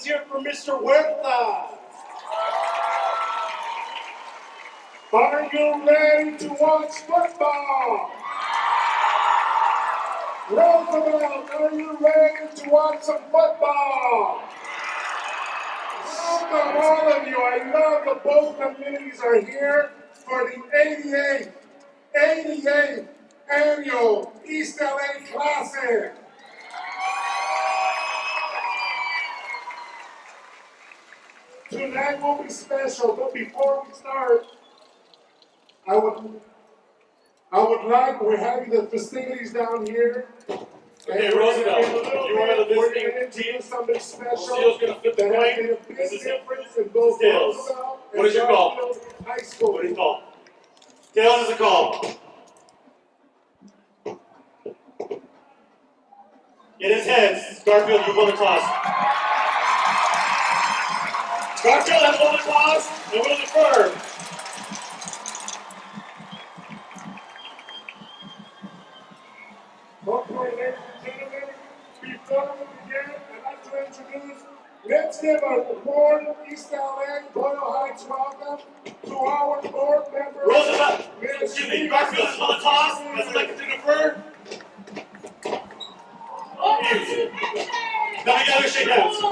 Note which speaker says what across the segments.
Speaker 1: Let's hear it for Mr. Huerta. Are you ready to watch football? Roosevelt, are you ready to watch some football? Welcome all of you. I love that both communities are here for the 88th annual East L.A. Classic. Tonight will be special, but before we start, I would like, we're having the festivities down here.
Speaker 2: Okay, Roosevelt, you one of the visiting team.
Speaker 1: Something special.
Speaker 2: Lucio's going to flip the coin.
Speaker 1: This is difference in both
Speaker 2: Tails. What is your call?
Speaker 1: High school.
Speaker 2: What do you call? Tails is a call. It is heads. Garfield, you won the toss. Garfield has won the toss and will defer.
Speaker 1: Okay, ladies and gentlemen, before we begin, I'd like to introduce, let's give a warm East L.A. Boyle Heights welcome to our board member.
Speaker 2: Roosevelt, excuse me, Garfield has won the toss. Has elected to defer. Now together, shake hands.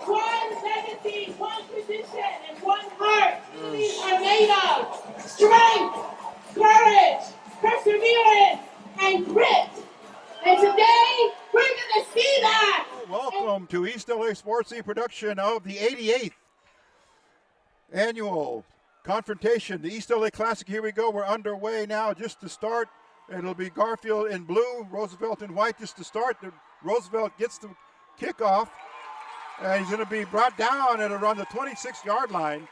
Speaker 3: One legacy, one tradition, and one heart are made of strength, courage, perseverance, and grit. And today, we're going to see that.
Speaker 4: Welcome to East L.A. Sports League production of the 88th annual confrontation, the East L.A. Classic. Here we go. We're underway now just to start. It'll be Garfield in blue, Roosevelt in white just to start. Roosevelt gets the kickoff, and he's going to be brought down at around the 26-yard line.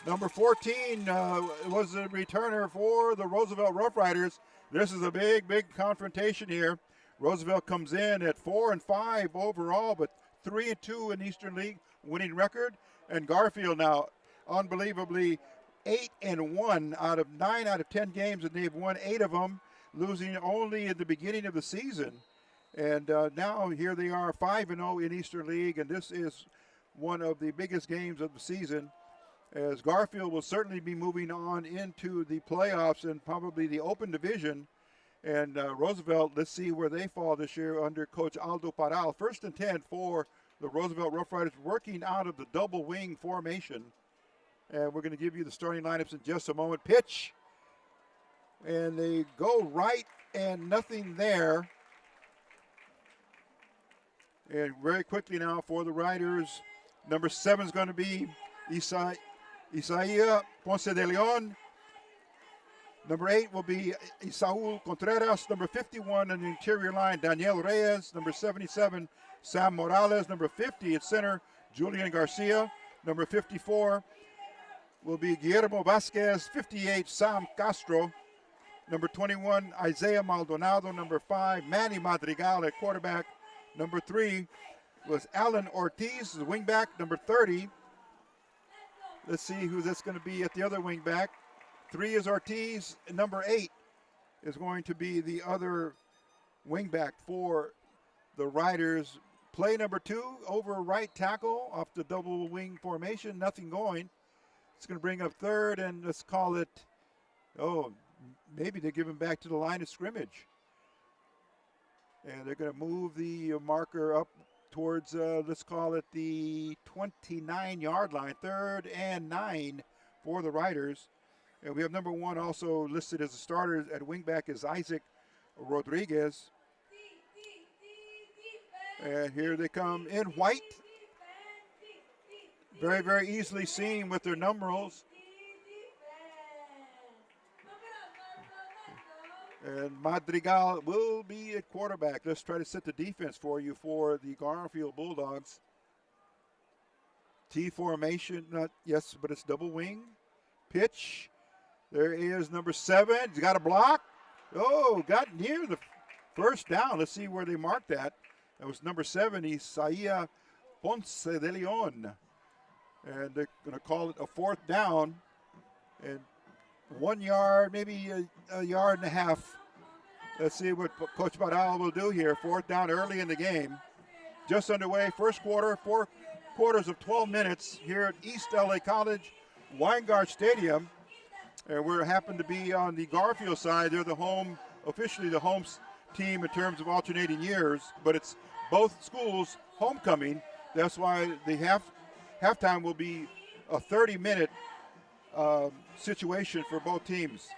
Speaker 4: Number 14 was the returner for the Roosevelt Rough Riders. This is a big, big confrontation here. Roosevelt comes in at 4-5 overall, but 3-2 in Eastern League winning record. And Garfield now, unbelievably, 8-1 out of 9 out of 10 games, and they've won 8 of them, losing only at the beginning of the season. And now here they are, 5-0 in Eastern League, and this is one of the biggest games of the season, as Garfield will certainly be moving on into the playoffs and probably the open division. And Roosevelt, let's see where they fall this year under Coach Aldo Paral. 1st and 10 for the Roosevelt Rough Riders, working out of the double wing formation. And we're going to give you the starting lineups in just a moment. Pitch. And they go right and nothing there. And very quickly now for the Riders, number 7 is going to be Isaia Ponce de Leon. Number 8 will be Isaúl Contreras. Number 51 on the interior line, Daniel Reyes. Number 77, Sam Morales. Number 50 at center, Julian Garcia. Number 54 will be Guillermo Vasquez. 58, Sam Castro. Number 21, Isaiah Maldonado. Number 5, Manny Madrigal at quarterback. Number 3 was Alan Ortiz, the wingback. Number 30, let's see who that's going to be at the other wingback. 3 is Ortiz. And number 8 is going to be the other wingback for the Riders. Play number 2 over right tackle off the double wing formation. Nothing going. It's going to bring up 3rd, and let's call it, maybe they give him back to the line of scrimmage. And they're going to move the marker up towards, let's call it the 29-yard line. 3rd and 9 for the Riders. And we have number 1 also listed as a starter at wingback is Isaac Rodriguez. And here they come in white. Very, very easily seen with their numerals. And Madrigal will be at quarterback. Let's try to set the defense for you for the Garfield Bulldogs. T formation, but it's double wing. Pitch. There is number 7. He's got a block. Got near the first down. Let's see where they marked that. That was number 7, Isaia Ponce de Leon. And they're going to call it a 4th down. And 1 yard, maybe a yard and a half. Let's see what Coach Badal will do here. 4th down early in the game. Just underway, first quarter, 4 quarters of 12 minutes here at East L.A. College Weingart Stadium. And we happen to be on the Garfield side. They're the home, officially the home team in terms of alternating years, but it's both schools' homecoming. That's why the halftime will be a 30-minute situation for both teams.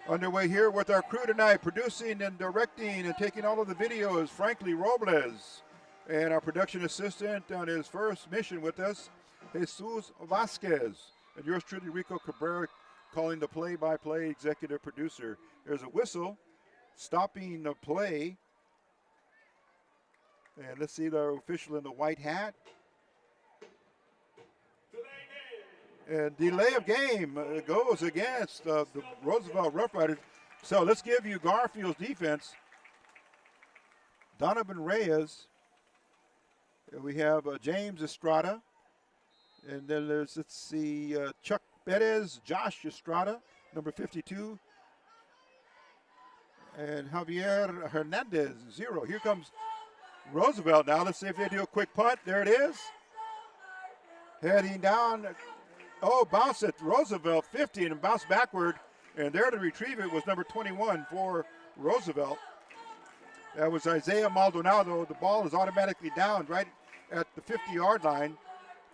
Speaker 4: Underway here with our crew tonight, producing and directing and taking all of the videos, Frankly Robles. And our production assistant on his first mission with us, Jesus Vasquez. And yours truly, Rico Cabrera, calling the play-by-play executive producer. There's a whistle stopping the play. And let's see the official in the white hat. And delay of game goes against the Roosevelt Rough Riders. So let's give you Garfield's defense. Donovan Reyes. And we have James Estrada. And then there's, let's see, Chuck Perez, Josh Estrada, number 52. And Javier Hernandez, 0. Here comes Roosevelt now. Let's see if they do a quick punt. There it is. Heading down. Oh, bounce at Roosevelt, 50, and bounce backward. And there to retrieve it was number 21 for Roosevelt. That was Isaiah Maldonado. The ball is automatically down right at the 50-yard line.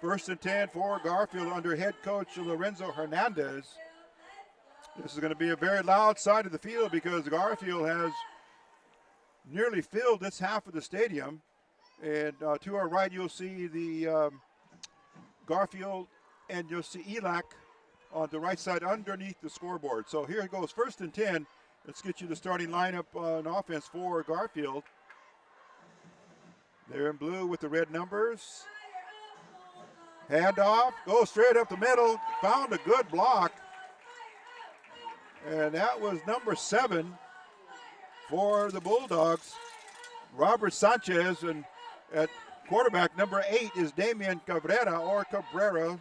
Speaker 4: 1st and 10 for Garfield under head coach Lorenzo Hernandez. This is going to be a very loud side of the field because Garfield has nearly filled this half of the stadium. And to our right, you'll see the Garfield, and you'll see ELA on the right side underneath the scoreboard. So here it goes, 1st and 10. Let's get you the starting lineup on offense for Garfield. They're in blue with the red numbers. Handoff, goes straight up the middle, found a good block. And that was number 7 for the Bulldogs, Robert Sanchez. And at quarterback, number 8 is Damian Cabrera.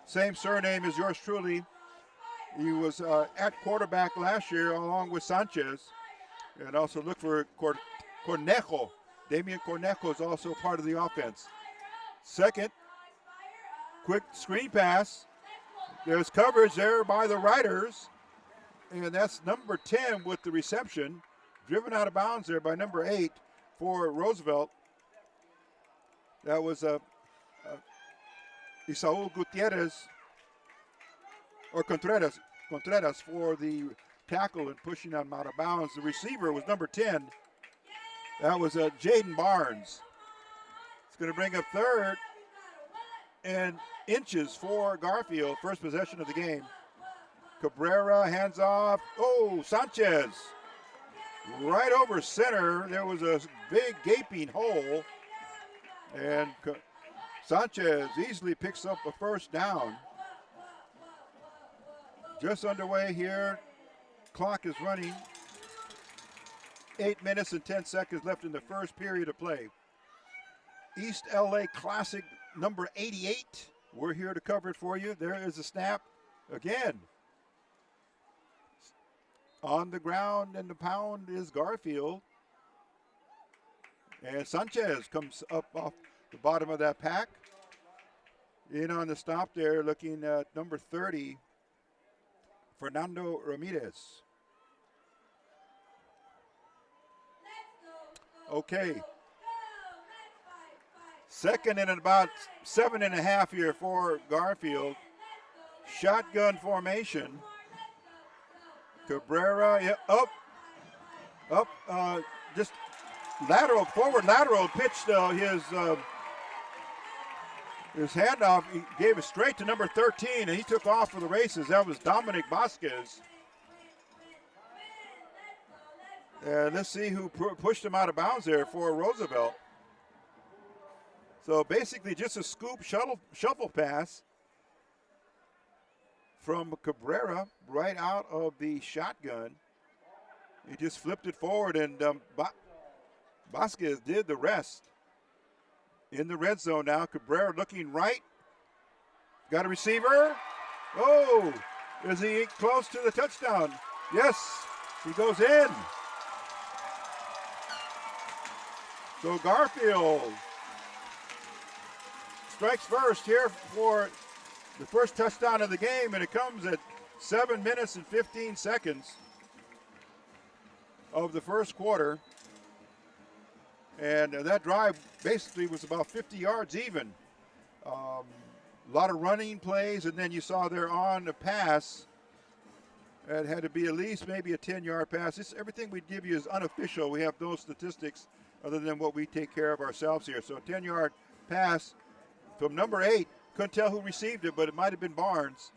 Speaker 4: Same surname as yours truly. He was at quarterback last year along with Sanchez. And also look for Cornejo. Damian Cornejo is also part of the offense. Second, quick screen pass. There's coverage there by the Riders. And that's number 10 with the reception. Driven out of bounds there by number 8 for Roosevelt. That was Isaú Gutierrez, or Contreras for the tackle and pushing them out of bounds. The receiver was number 10. That was Jaden Barnes. It's going to bring up 3rd and inches for Garfield. First possession of the game. Cabrera, hands off. Oh, Sanchez. Right over center. There was a big gaping hole. And Sanchez easily picks up a first down. Just underway here. Clock is running. 8 minutes and 10 seconds left in the first period of play. East L.A. Classic number 88. We're here to cover it for you. There is a snap again. On the ground and the pound is Garfield. And Sanchez comes up off the bottom of that pack. In on the stop there, looking at number 30, Fernando Ramirez. Okay. Second and about 7.5 here for Garfield. Shotgun formation. Cabrera, yeah, up, just lateral, forward lateral, pitched his handoff. He gave it straight to number 13, and he took off for the races. That was Dominic Vasquez. And let's see who pushed him out of bounds there for Roosevelt. So basically just a scoop shuffle pass from Cabrera right out of the shotgun. He just flipped it forward, and Vasquez did the rest. In the red zone now, Cabrera looking right. Got a receiver. Oh, is he close to the touchdown? Yes, he goes in. So Garfield strikes first here for the first touchdown of the game, and it comes at 7 minutes and 15 seconds of the first quarter. And that drive basically was about 50 yards even. A lot of running plays, and then you saw there on the pass, it had to be at least maybe a 10-yard pass. Everything we give you is unofficial. We have no statistics other than what we take care of ourselves here. So a 10-yard pass from number 8. Couldn't tell who received it, but it might have been Barnes.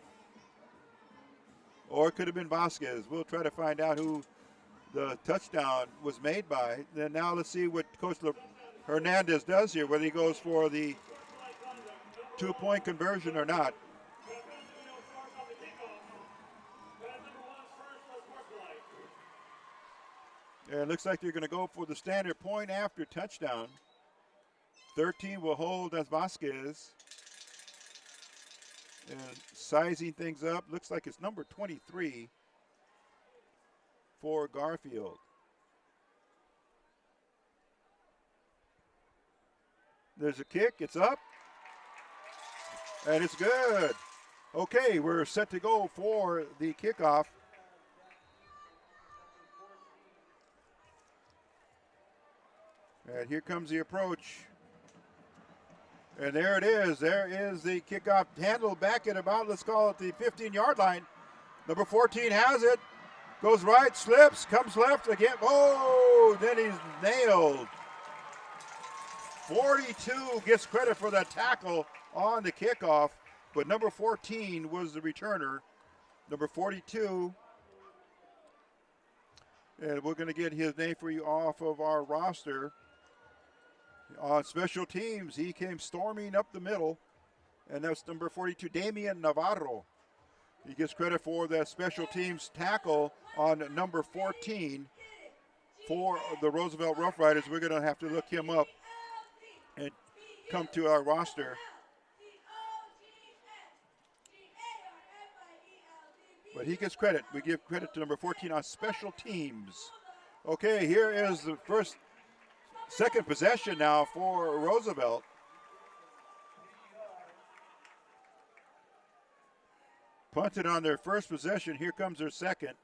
Speaker 4: Or it could have been Vasquez. We'll try to find out who the touchdown was made by. Then now let's see what Coach Hernandez does here, whether he goes for the 2-point conversion or not. And it looks like they're going to go for the standard point after touchdown. 13 will hold as Vasquez. And sizing things up, looks like it's number 23 for Garfield. There's a kick, it's up, and it's good. Okay, we're set to go for the kickoff. And here comes the approach. And there it is. There is the kickoff handle back at about, let's call it the 15-yard line. Number 14 has it. Goes right, slips, comes left again. Oh, then he's nailed. 42 gets credit for that tackle on the kickoff, but number 14 was the returner. Number 42. And we're going to get his name for you off of our roster. On special teams, he came storming up the middle, and that's number 42, Damian Navarro. He gets credit for that special teams tackle on number 14 for the Roosevelt Rough Riders. We're going to have to look him up and come to our roster. But he gets credit. We give credit to number 14 on special teams. Okay, here is the second possession now for Roosevelt. Punted on their first possession. Here comes their second.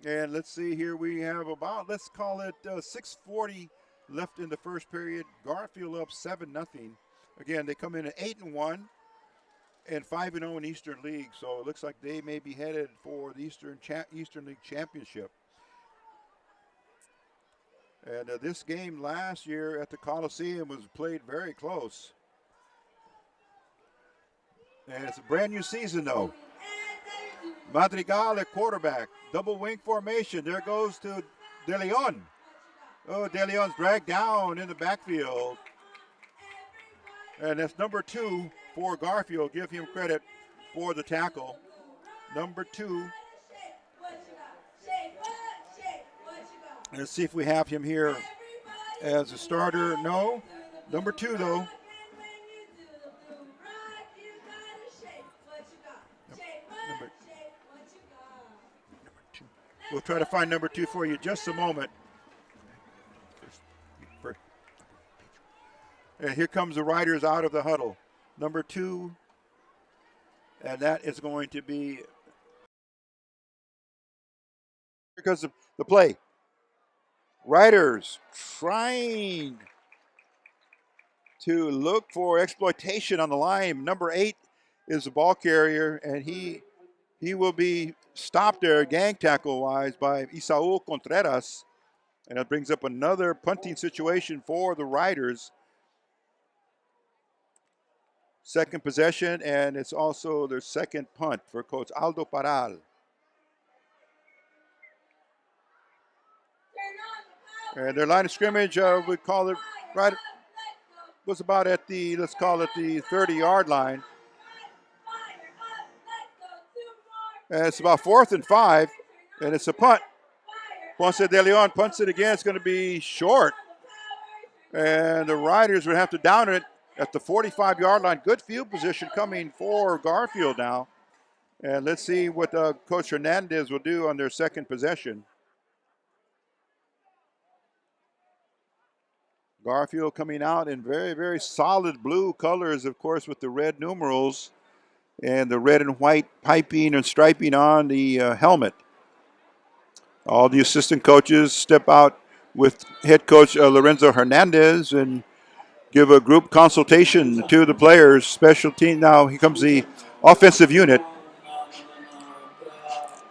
Speaker 4: And let's see here. We have about, let's call it 6:40 left in the first period. Garfield up 7-0. Again, they come in at 8-1 and 5-0 in Eastern League. So it looks like they may be headed for the Eastern League Championship. And this game last year at the Coliseum was played very close. And it's a brand new season, though. Madrigal at quarterback. Double wing formation. There goes to De Leon. Oh, De Leon's dragged down in the backfield. And that's number 2 for Garfield. Give him credit for the tackle. Number 2. Let's see if we have him here as a starter. No. Number 2, though. Number 2. We'll try to find number 2 for you just a moment. And here comes the Riders out of the huddle. Number 2. And that is going to be because of the play. Riders trying to look for exploitation on the line. Number 8 is the ball carrier, and he will be stopped there gang tackle-wise by Isaú Contreras. And that brings up another punting situation for the Riders. Second possession, and it's also their second punt for Coach Aldo Paral. And their line of scrimmage, we call it right, was about at the, let's call it the 30-yard line. And it's about 4th and 5, and it's a punt. Ponce de Leon punts it again. It's going to be short. And the Riders would have to down it at the 45-yard line. Good field position coming for Garfield now. And let's see what Coach Hernandez will do on their second possession. Garfield coming out in very, very solid blue colors, of course, with the red numerals and the red and white piping and striping on the helmet. All the assistant coaches step out with head coach Lorenzo Hernandez and give a group consultation to the players. Special team. Now here comes the offensive unit.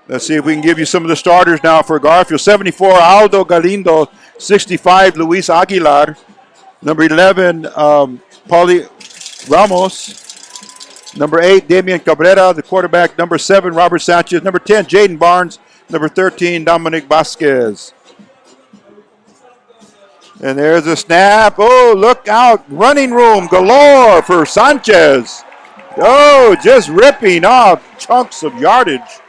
Speaker 4: Let's see if we can give you some of the starters now for Garfield. 74, Aldo Galindo. 65, Luis Aguilar. Number 11, Paulie Ramos. Number 8, Damian Cabrera, the quarterback. Number 7, Robert Sanchez. Number 10, Jaden Barnes. Number 13, Dominic Vasquez. And there's a snap. Oh, look out. Running room galore for Sanchez. Oh, just ripping off chunks of yardage.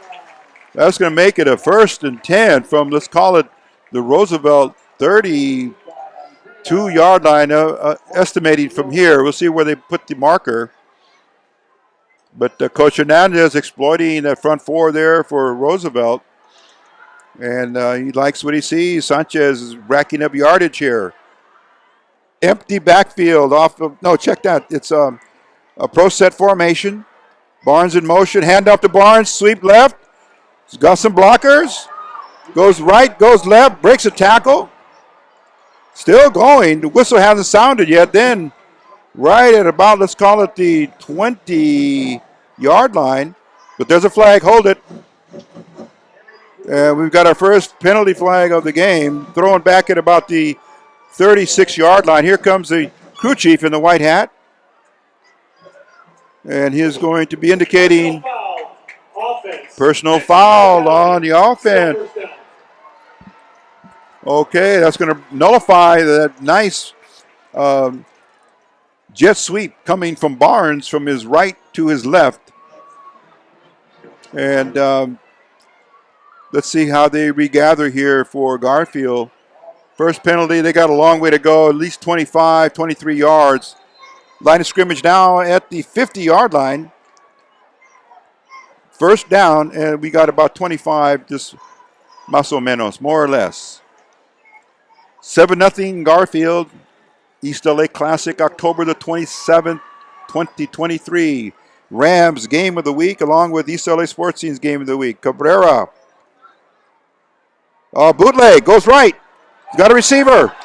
Speaker 4: That's going to make it a 1st and 10 from, let's call it, the Roosevelt 32-yard line, estimating from here. We'll see where they put the marker. But Coach Hernandez exploiting that front four there for Roosevelt. And he likes what he sees. Sanchez is racking up yardage here. Empty backfield off of, no, check that. It's a pro set formation. Barnes in motion, hand off to Barnes, sweep left. He's got some blockers. Goes right, goes left, breaks a tackle. Still going. The whistle hasn't sounded yet. Then right at about, let's call it the 20-yard line. But there's a flag. Hold it. And we've got our first penalty flag of the game. Throwing back at about the 36-yard line. Here comes the crew chief in the white hat. And he is going to be indicating personal foul on the offense. Okay, that's going to nullify that nice jet sweep coming from Barnes from his right to his left. And let's see how they regather here for Garfield. First penalty, they got a long way to go, at least 25, 23 yards. Line of scrimmage now at the 50-yard line. First down, and we got about 25, just más o menos, more or less. 7-0 Garfield, East L.A. Classic, October the 27th, 2023. Rams game of the week, along with East L.A. Sports Scenes game of the week. Cabrera. Bootleg, goes right. He's got a receiver.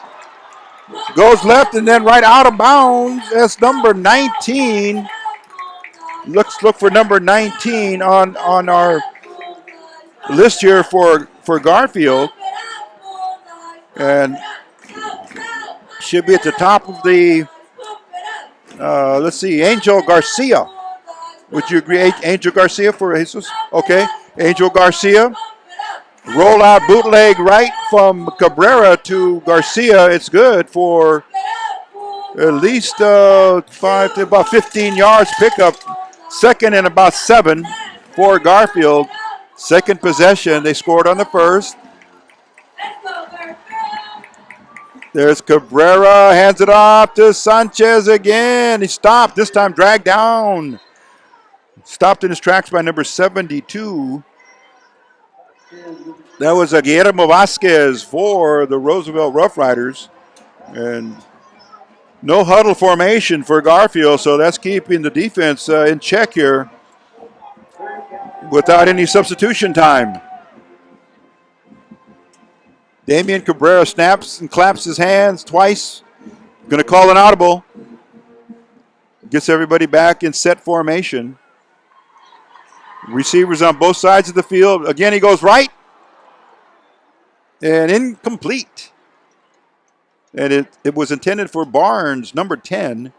Speaker 4: Goes left and then right out of bounds. That's number 19. Look for number 19 on our list here for Garfield. And should be at the top of the, let's see, Angel Garcia. Would you agree, Angel Garcia for Jesus? Okay, Angel Garcia. Roll out bootleg right from Cabrera to Garcia. It's good for at least 5 to about 15 yards pickup. Second and about 7 for Garfield. Second possession. They scored on the first. There's Cabrera. Hands it off to Sanchez again. He stopped. This time dragged down. Stopped in his tracks by number 72. That was Guillermo Vasquez for the Roosevelt Rough Riders. And no huddle formation for Garfield, so that's keeping the defense in check here without any substitution time. Damian Cabrera snaps and claps his hands twice. Going to call an audible. Gets everybody back in set formation. Receivers on both sides of the field. Again, he goes right. And incomplete. And it was intended for Barnes, number 10.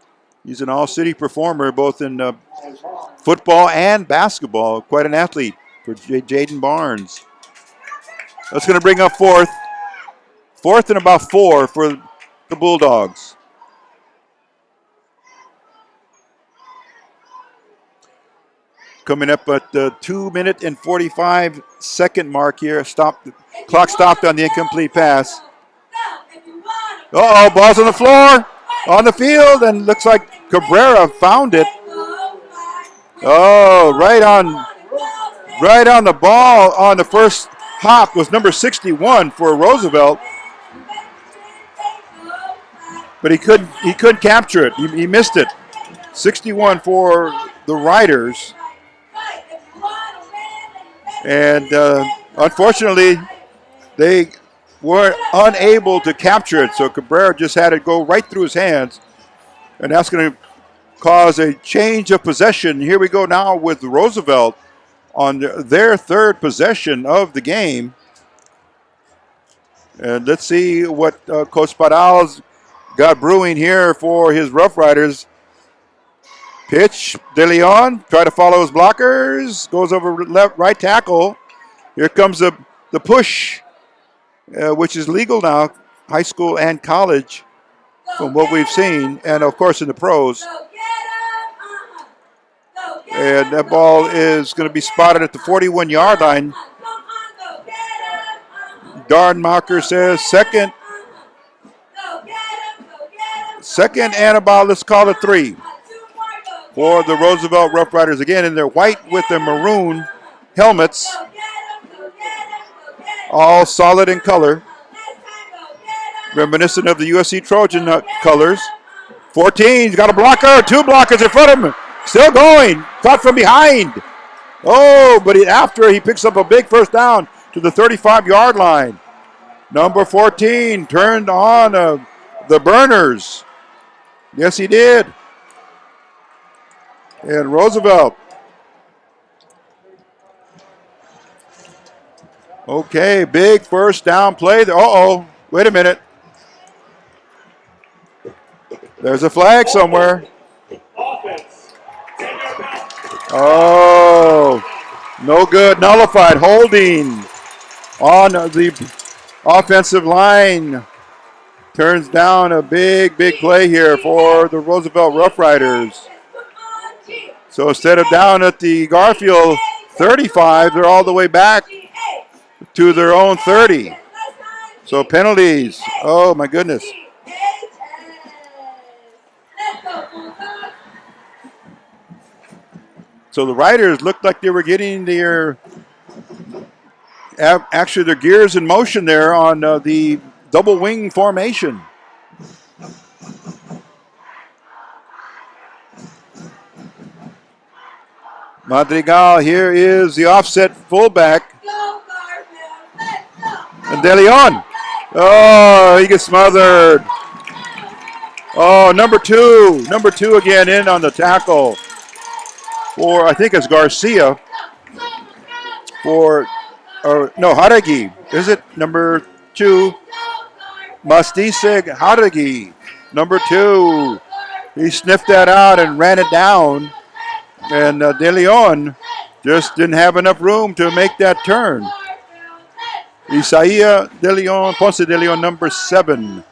Speaker 4: He's an all-city performer, both in football and basketball. Quite an athlete for Jaden Barnes. That's going to bring up fourth. Fourth and about 4 for the Bulldogs. Coming up at the 2-minute and 45-second mark here. Clock stopped on the incomplete pass. Uh-oh, ball's on the floor, on the field, and looks like Cabrera found it. Oh, right on the ball on the first hop was number 61 for Roosevelt. but he couldn't capture it. He missed it. 61 for the Riders. And unfortunately, they were unable to capture it. So Cabrera just had it go right through his hands. And that's going to cause a change of possession. Here we go now with Roosevelt on their third possession of the game. And let's see what Coach Paral's got brewing here for his Rough Riders. Pitch, De Leon, try to follow his blockers, goes over right tackle. Here comes the push, which is legal now, high school and college, from what we've seen, and of course in the pros. And that ball is going to be spotted at the 41-yard line. Darnmacher says second and about, let's call it 3 for the Roosevelt Rough Riders. Again, in their white with their maroon helmets, all solid in color, reminiscent of the USC Trojan colors. 14's got a blocker, 2 blockers in front of him, still going, caught from behind. Oh, but after he picks up a big first down to the 35-yard line. Number 14 turned on the burners. Yes, he did. And Roosevelt. Okay, big first down play. Uh-oh, wait a minute. There's a flag somewhere. Oh, no good, nullified, holding on the offensive line. Turns down a big play here for the Roosevelt Rough Riders. So instead of down at the Garfield 35, they're all the way back to their own 30. So penalties. Oh, my goodness. So the Riders looked like they were getting their gears in motion there on the double wing formation. Madrigal, here is the offset fullback. And De Leon. Oh, he gets smothered. Oh, number two again in on the tackle for, I think it's Garcia. Haragi. Is it number 2? Mastiseg Haragi, number 2. He sniffed that out and ran it down. And De Leon just didn't have enough room to make that turn. Isaiah De Leon, Ponce De Leon, number 7.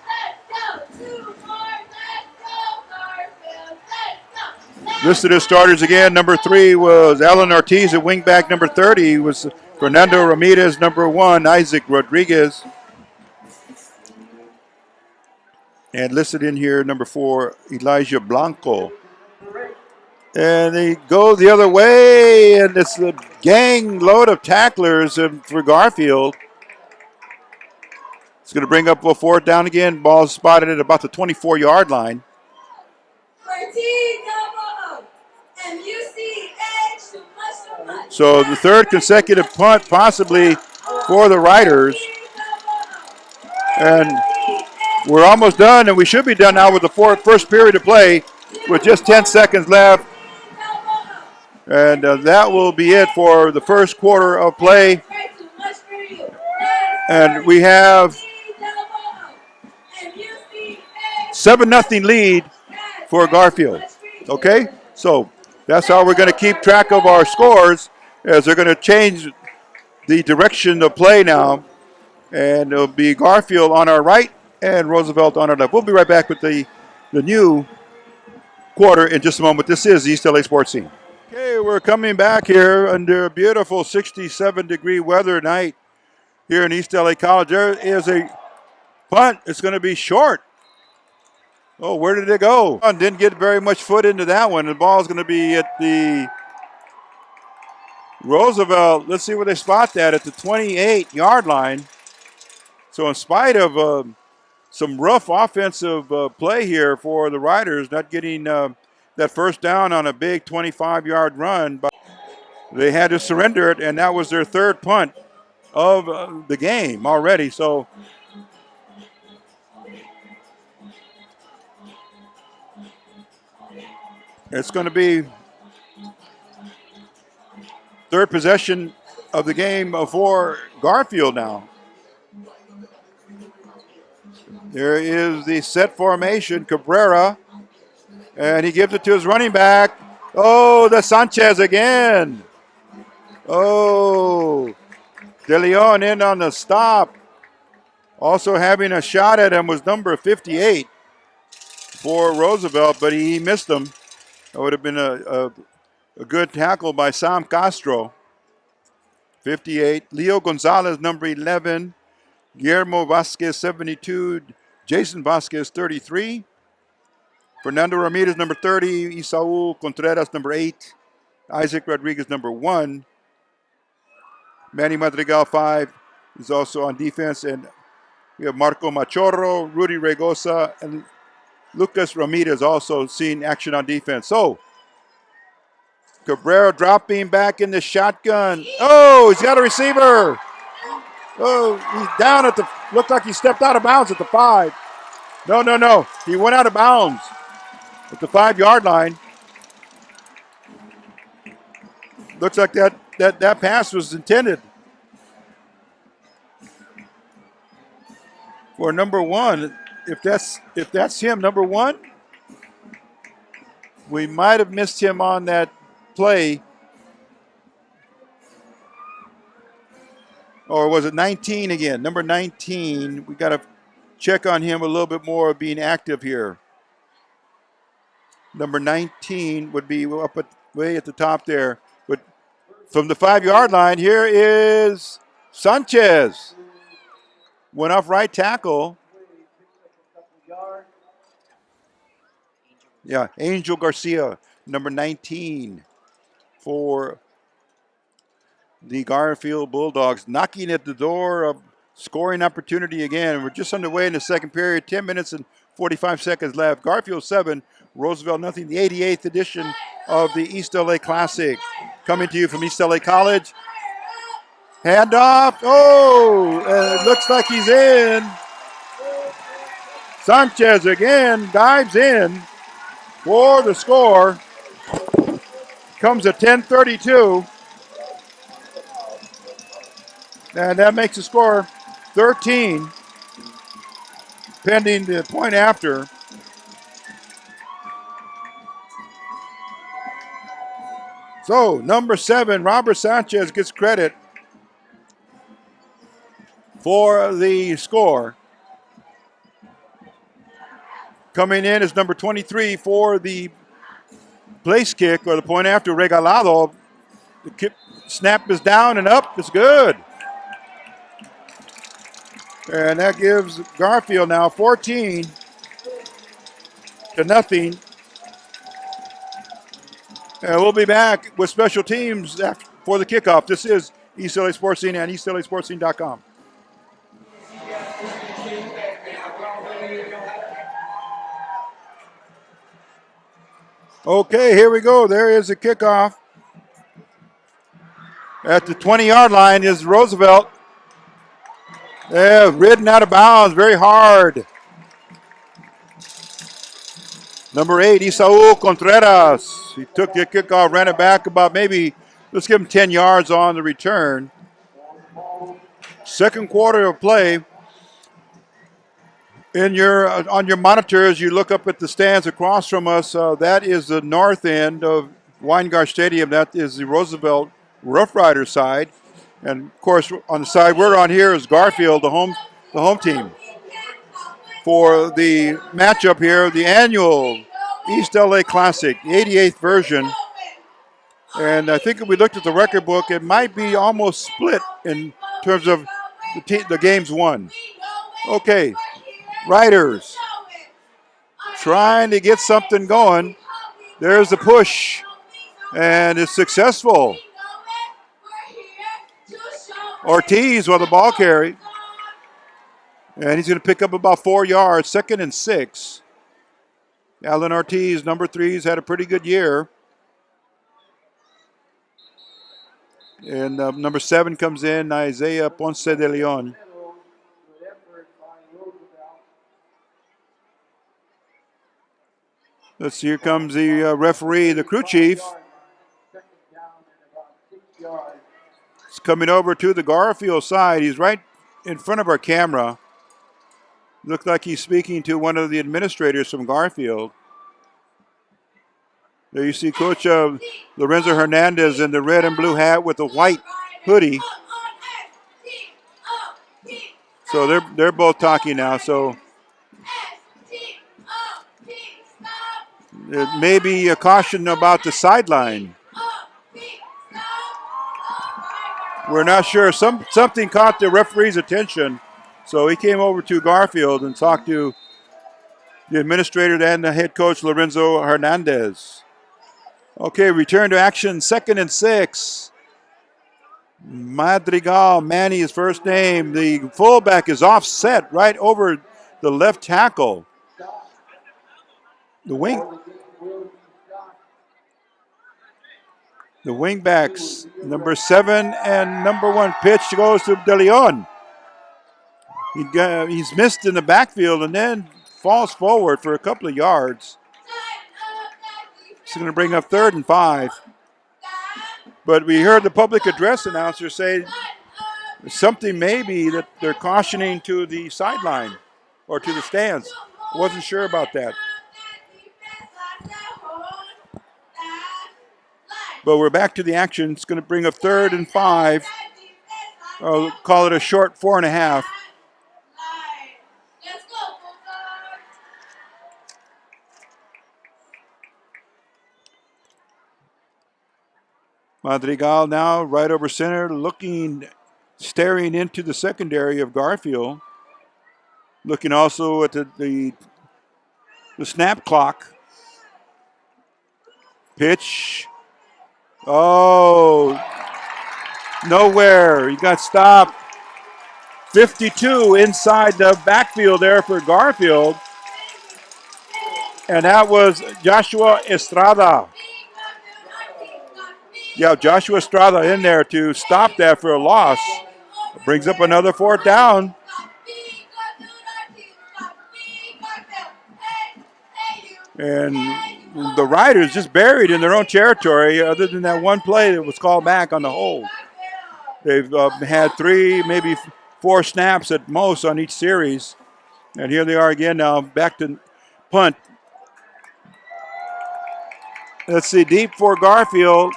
Speaker 4: Listed as starters again. Number 3 was Alan Ortiz at wingback. Number 30 was Fernando Ramirez. Number 1, Isaac Rodriguez. And listed in here, number 4, Elijah Blanco. And they go the other way, and it's a gang load of tacklers for Garfield. It's going to bring up a 4th down again. Ball spotted at about the 24-yard line. So the 3rd consecutive punt possibly for the Riders. And we're almost done, and we should be done now with the first period of play with just 10 seconds left. And that will be it for the first quarter of play. And we have 7-0 lead for Garfield. Okay? So that's how we're going to keep track of our scores, as they're going to change the direction of play now. And it'll be Garfield on our right and Roosevelt on our left. We'll be right back with the new quarter in just a moment. This is the East L.A. Sports Scene. Okay, we're coming back here under a beautiful 67-degree weather night here in East L.A. College. There is a punt. It's going to be short. Oh, where did it go? Didn't get very much foot into that one. The ball's going to be at the Roosevelt. Let's see where they spot that, at the 28-yard line. So in spite of some rough offensive play here for the Riders, not getting that first down on a big 25-yard run. But they had to surrender it, and that was their third punt of the game already. So it's going to be third possession of the game for Garfield now. There is the set formation, Cabrera, and he gives it to his running back. Oh, the Sanchez again. Oh, De Leon in on the stop. Also having a shot at him was number 58 for Roosevelt, but he missed him. That would have been a good tackle by Sam Castro. 58. Leo Gonzalez, number 11. Guillermo Vasquez, 72. Jason Vasquez, 33. Fernando Ramirez, number 30. Isaú Contreras, number 8. Isaac Rodriguez, number 1. Manny Madrigal, 5, is also on defense. And we have Marco Machorro, Rudy Regosa, and Lucas Ramirez also seeing action on defense. So, Cabrera dropping back in the shotgun. Oh, he's got a receiver. Oh, he's down at the, looked like he stepped out of bounds at the 5. No. He went out of bounds at the 5-yard line. Looks like that pass was intended for number 1. If that's him, number 1, we might have missed him on that play. Or was it 19 again? Number 19. We got to check on him a little bit more, being active here. Number 19 would be up way at the top there. But from the 5-yard line, here is Sanchez. Went off right tackle. Yeah, Angel Garcia, number 19 for the Garfield Bulldogs, knocking at the door of scoring opportunity again. We're just underway in the second period, 10 minutes and 45 seconds left. Garfield 7, Roosevelt nothing, the 88th edition of the East L.A. Classic. Coming to you from East L.A. College. Handoff. Oh, and it looks like he's in. Sanchez again dives in for the score. Comes at 10:32. And that makes the score 13, pending the point after. So, number 7, Robert Sanchez gets credit for the score. Coming in is number 23 for the place kick, or the point after, Regalado. The kick, snap is down and up. It's good. And that gives Garfield now 14-0. And we'll be back with special teams for the kickoff. This is East LA Sports Scene and EastLASportsScene.com. Okay, here we go. There is the kickoff. At the 20-yard line is Roosevelt. Yeah, ridden out of bounds very hard. Number 8, Isaú Contreras. He took the kickoff, ran it back about maybe, let's give him 10 yards on the return. Second quarter of play. On your monitors, you look up at the stands across from us. That is the north end of Weingart Stadium. That is the Roosevelt Rough Riders side. And, of course, on the side we're on here is Garfield, the home team. For the matchup here, the annual East L.A. Classic, the 88th version. And I think if we looked at the record book, it might be almost split in terms of the games won. Okay, Riders trying to get something going. There's the push, and it's successful. Ortiz with the ball carry. And he's going to pick up about 4 yards, 2nd and 6. Alan Ortiz, number 3, has had a pretty good year. And number 7 comes in, Isaiah Ponce de Leon. Let's see, here comes the referee, the crew chief. He's coming over to the Garfield side. He's right in front of our camera. Looks like he's speaking to one of the administrators from Garfield. There you see Coach Lorenzo Hernandez in the red and blue hat with the white hoodie. So they're both talking now. So it may be a caution about the sideline. We're not sure. Something caught the referee's attention. So he came over to Garfield and talked to the administrator and the head coach, Lorenzo Hernandez. Okay, return to action, 2nd and 6. Madrigal, Manny, his first name. The fullback is offset right over the left tackle. The wingbacks, number 7 and number 1 pitch goes to De Leon. He's missed in the backfield and then falls forward for a couple of yards. It's going to bring up 3rd and 5. But we heard the public address announcer say something maybe that they're cautioning to the sideline or to the stands. Wasn't sure about that. But we're back to the action. It's going to bring up 3rd and 5. I'll call it a short 4.5. Madrigal now right over center, staring into the secondary of Garfield. Looking also at the snap clock. Pitch. Oh, nowhere. He got stopped. 52 inside the backfield there for Garfield. And that was Joshua Estrada. Yeah, Joshua Estrada in there to stop that for a loss. Brings up another 4th down. And the Riders just buried in their own territory other than that one play that was called back on the hold. They've had 3, maybe 4 snaps at most on each series. And here they are again now, back to punt. Let's see, deep for Garfield.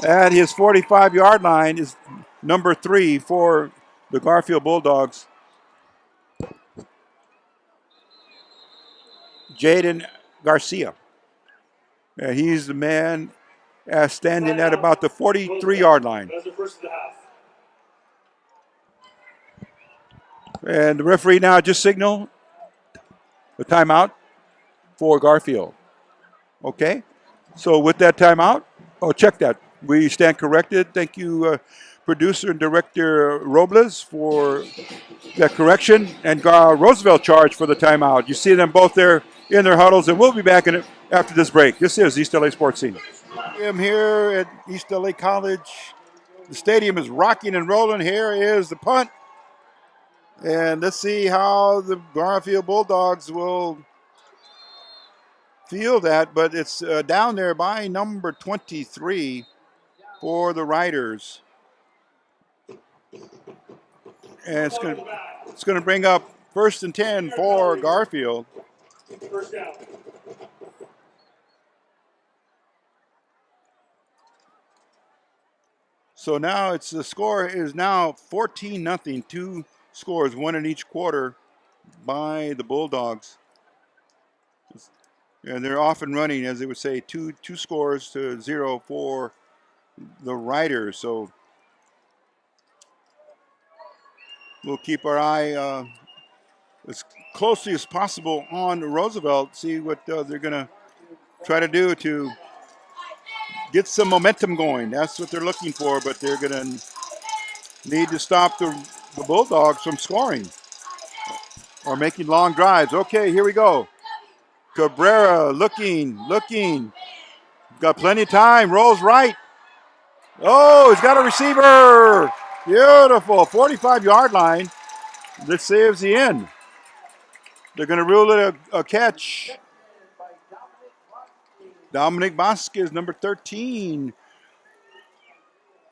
Speaker 4: At his 45-yard line is number 3 for the Garfield Bulldogs. Jaden Garcia. He's the man standing at about the 43-yard line. And the referee now just signaled the timeout for Garfield. Okay, so with that timeout, check that. We stand corrected. Thank you, producer and director Robles, for that correction, and Roosevelt charged for the timeout. You see them both there in their huddles, and we'll be back after this break. This is East L.A. Sports Scene. I'm here at East L.A. College. The stadium is rocking and rolling. Here is the punt. And let's see how the Garfield Bulldogs will field that, but it's down there by number 23 for the Riders. And it's going to bring up 1st and 10 for Garfield.
Speaker 2: First down.
Speaker 4: So now the score is now 14-0, 2 scores, 1 in each quarter by the Bulldogs. And they're off and running, as they would say, two scores to 0 for the Riders. So we'll keep our eye as closely as possible on Roosevelt, see what they're going to try to do to get some momentum going. That's what they're looking for, but they're going to need to stop the the Bulldogs from scoring or making long drives. Okay, here we go. Cabrera looking. Got plenty of time, rolls right. Oh, he's got a receiver. Beautiful, 45-yard line. This saves the end. They're going to rule it a catch. Dominic Vasquez, number 13.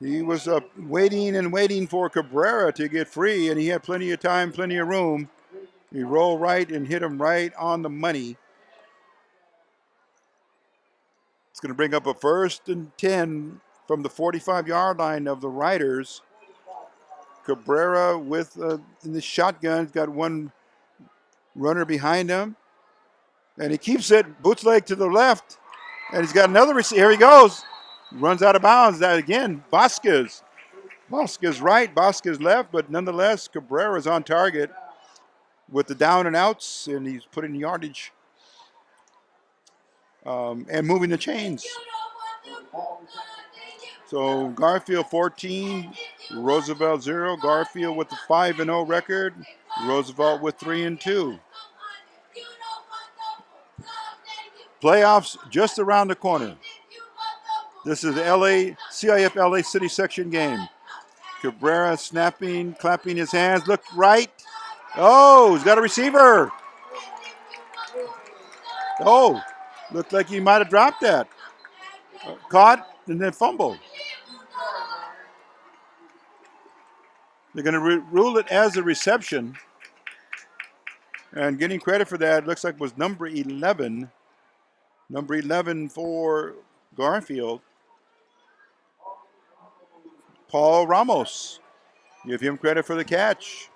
Speaker 4: He was waiting for Cabrera to get free, and he had plenty of time, plenty of room. He rolled right and hit him right on the money. It's going to bring up a 1st and 10 from the 45-yard line of the Riders. Cabrera in the shotgun. He's got one runner behind him. And he keeps it, bootleg to the left. And he's got another receiver. Here he goes. Runs out of bounds. That again, Vasquez. Vasquez right, Vasquez left, but nonetheless, Cabrera's on target with the down and outs, and he's putting yardage and moving the chains. So Garfield 14, Roosevelt 0. Garfield with the 5-0 record. Roosevelt with 3-2. Playoffs just around the corner. This is the CIF LA City Section game. Cabrera snapping, clapping his hands. Look right. Oh, he's got a receiver. Oh, looked like he might have dropped that. Caught and then fumbled. They're going to rule it as a reception. And getting credit for that, looks like was number 11. Number 11 for Garfield. Paul Ramos. Give him credit for the catch.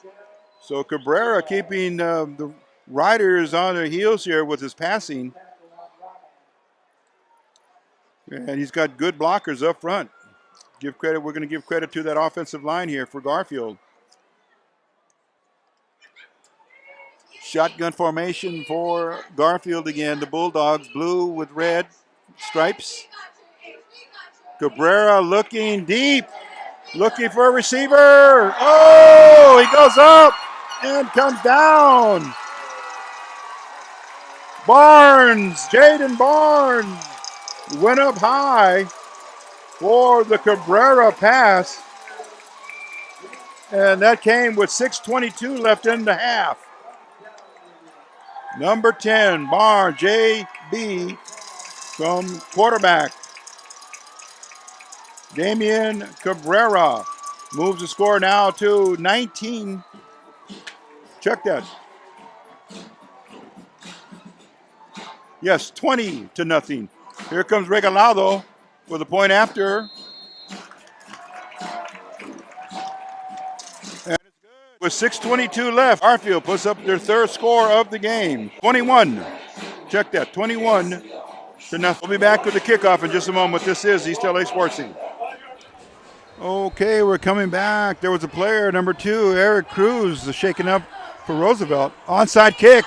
Speaker 4: So Cabrera keeping the Riders on their heels here with his passing. And he's got good blockers up front. We're going to give credit to that offensive line here for Garfield. Shotgun formation for Garfield again. The Bulldogs, blue with red stripes. Cabrera looking deep, looking for a receiver. Oh, he goes up and comes down. Jaden Barnes, went up high for the Cabrera pass. And that came with 6:22 left in the half. Number 10, Barnes, JB from quarterback. Damian Cabrera moves the score now to 19. Check that. Yes, 20-0. Here comes Regalado with a point after. And it's good. With 6:22 left, Garfield puts up their third score of the game. 21. Check that, 21-0. We'll be back with the kickoff in just a moment. This is East L.A. Sports Scene. Okay, we're coming back. There was a player, number 2, Eric Cruz, shaking up for Roosevelt. Onside kick.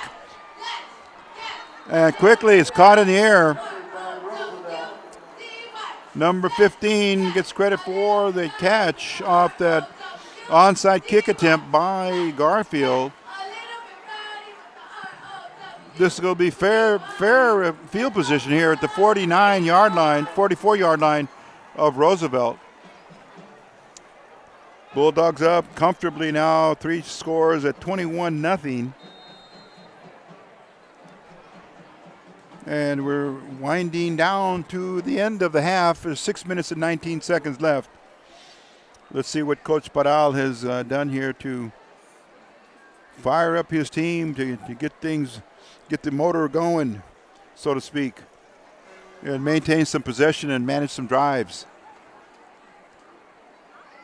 Speaker 4: And quickly it's caught in the air. Number 15 gets credit for the catch off that onside kick attempt by Garfield. This is going to be fair field position here at the 44-yard line of Roosevelt. Bulldogs up comfortably now, 3 scores at 21-0. And we're winding down to the end of the half. There's 6 minutes and 19 seconds left. Let's see what Coach Paral has done here to fire up his team, to get the motor going, so to speak, and maintain some possession and manage some drives.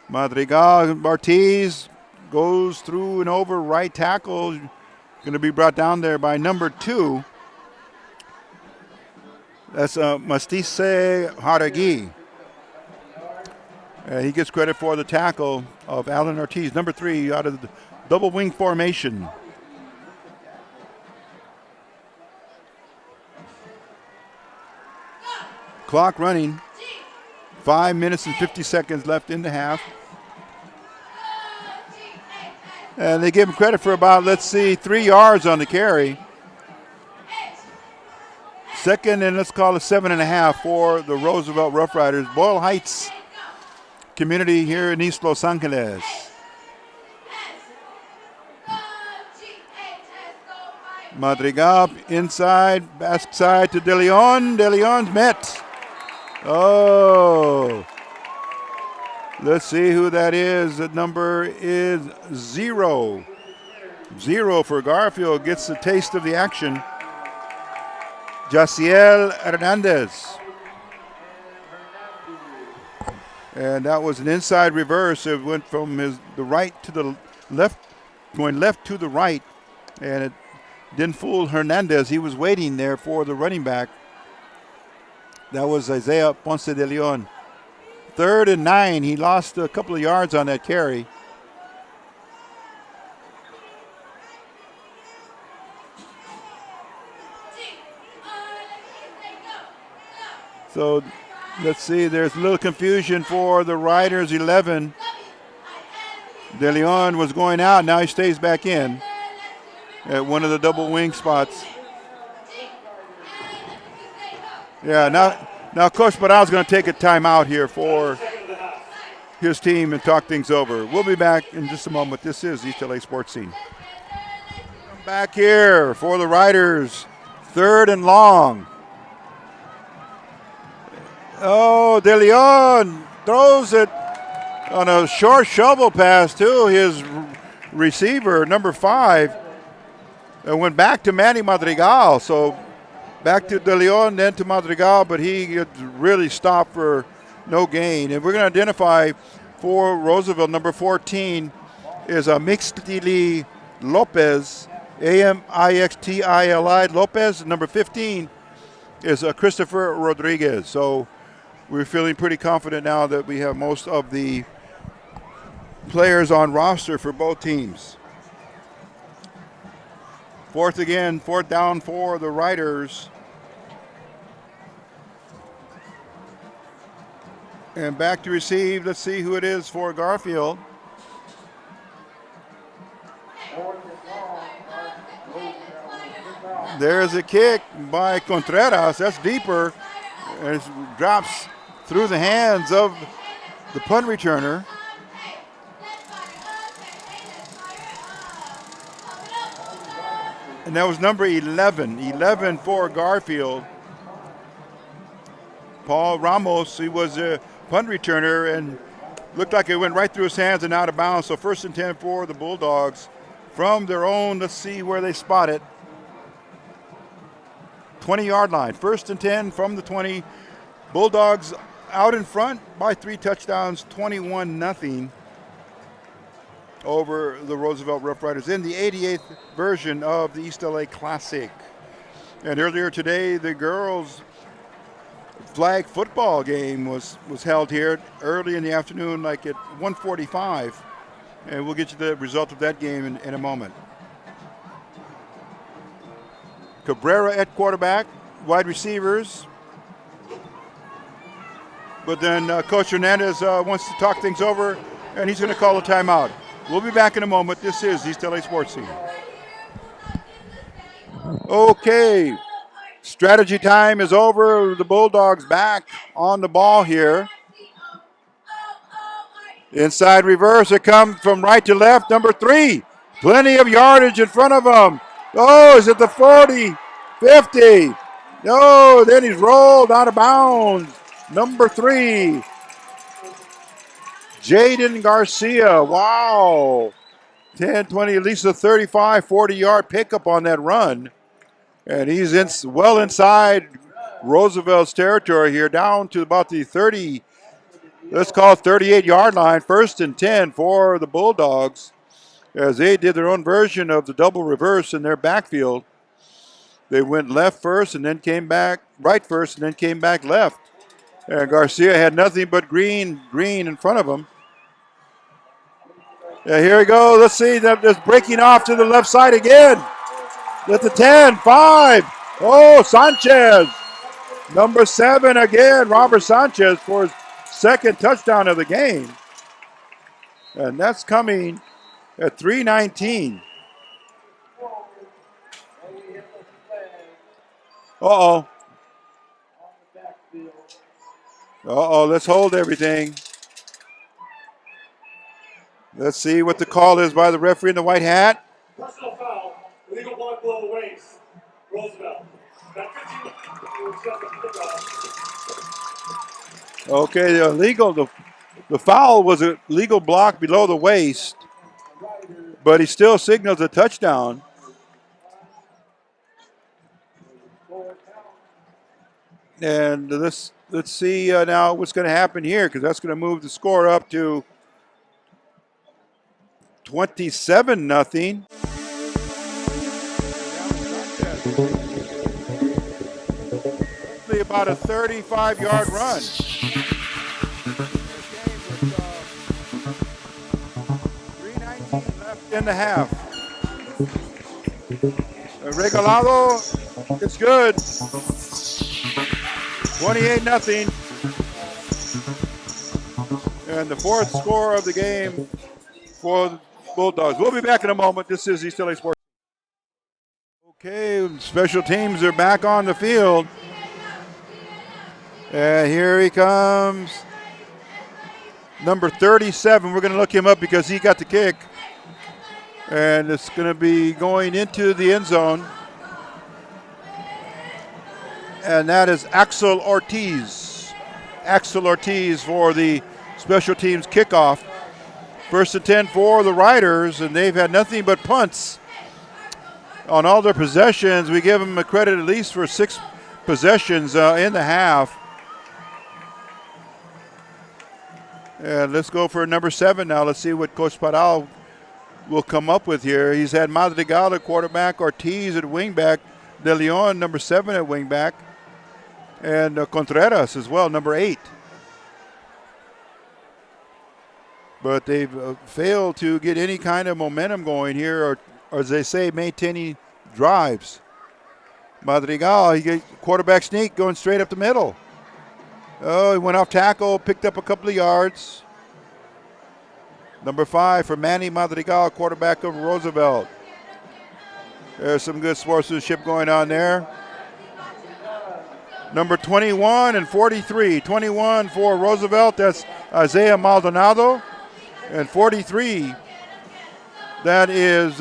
Speaker 4: Madrigal Ortiz goes through and over right tackle. Going to be brought down there by number 2. That's Mastice Haragui. He gets credit for the tackle of Alan Ortiz, number 3, out of the double wing formation. Clock running. 5 minutes and 50 seconds left in the half. And they give him credit for about, 3 yards on the carry. Second and let's call it 7.5 for the Roosevelt Rough Riders. Boyle Heights community here in East Los Angeles. Madrigal inside, backside to De Leon. De Leon's met. Oh. Let's see who that is. The number is 0. 0 for Garfield. Gets a taste of the action. Jaciel Hernandez. And that was an inside reverse. It went from the right to the left, going left to the right. And it didn't fool Hernandez. He was waiting there for the running back. That was Isaiah Ponce de Leon. 3rd and 9. He lost a couple of yards on that carry. So let's see. There's a little confusion for the Riders. 11. De Leon was going out. Now he stays back in at one of the double wing spots. Yeah, now Coach Morale's going to take a timeout here for his team and talk things over. We'll be back in just a moment. This is East L.A. Sports Scene. I'm back here for the Riders. 3rd and long. Oh, De Leon throws it on a short shovel pass to his receiver, number 5. It went back to Manny Madrigal. So back to De Leon, then to Madrigal, but he really stopped for no gain. And we're going to identify for Roosevelt, number 14 is Amixtili Lopez, Amixtili Lopez. Number 15 is Christopher Rodriguez. So we're feeling pretty confident now that we have most of the players on roster for both teams. 4th down for the Riders. And back to receive. Let's see who it is for Garfield. There's a kick by Contreras. That's deeper. It drops through the hands of the punt returner. And that was number 11. 11 for Garfield. Paul Ramos, he was a punt returner and looked like it went right through his hands and out of bounds. So 1st and 10 for the Bulldogs from their own, let's see where they spot it. 20-yard line. 1st and 10 from the 20. Bulldogs out in front by 3 touchdowns, 21-0 over the Roosevelt Rough Riders in the 88th version of the East L.A. Classic. And earlier today, the girls' flag football game was held here early in the afternoon, like at 1:45. And we'll get you the result of that game in a moment. Cabrera at quarterback, wide receivers. But then Coach Hernandez wants to talk things over, and he's going to call a timeout. We'll be back in a moment. This is East L.A. Sports Scene. Okay, strategy time is over. The Bulldogs back on the ball here. Inside reverse, it comes from right to left. Number 3, plenty of yardage in front of him. Oh, is it the 40, 50? No, then he's rolled out of bounds. Number 3, Jaden Garcia. Wow. 10, 20, at least a 35, 40-yard pickup on that run. And he's well inside Roosevelt's territory here, down to about the 30, let's call it 38-yard line. 1st and 10 for the Bulldogs as they did their own version of the double reverse in their backfield. They went left first and then came back right first and then came back left. And Garcia had nothing but green in front of him. Yeah, here we go. Let's see them just breaking off to the left side again. At the 10, 5. Oh, Sanchez. Number 7 again, Robert Sanchez for his 2nd touchdown of the game. And that's coming at 3:19. Uh-oh. Uh-oh, let's hold everything. Let's see what the call is by the referee in the white hat.
Speaker 2: Personal foul, illegal blood below the waist. Roosevelt. That 15
Speaker 4: Okay, the foul was a legal block below the waist, but he still signals a touchdown. And let's see now what's going to happen here, because that's going to move the score up to 27-0. About a 35-yard run. 3:19 left in the half. Regalado, it's good. 28-0. And the fourth score of the game for the Bulldogs. We'll be back in a moment. This is East L.A. Sports. Okay, special teams are back on the field. And here he comes. Number 37. We're going to look him up because he got the kick. And it's going to be going into the end zone. And that is Axel Ortiz. Axel Ortiz for the special teams kickoff. First and 10 for the Riders, and they've had nothing but punts on all their possessions. We give them a credit at least for 6 possessions in the half. And let's go for number 7 now. Let's see what Coach Parral will come up with here. He's had Madrigal at quarterback, Ortiz at wingback, De Leon, number 7 at wingback, and Contreras as well, number 8. But they've failed to get any kind of momentum going here, or as they say, maintaining drives. Madrigal, he gets quarterback sneak going straight up the middle. Oh, he went off tackle, picked up a couple of yards. Number 5 for Manny Madrigal, quarterback of Roosevelt. There's some good sportsmanship going on there. Number 21 and 43. 21 for Roosevelt, that's Isaiah Maldonado. And 43, that is,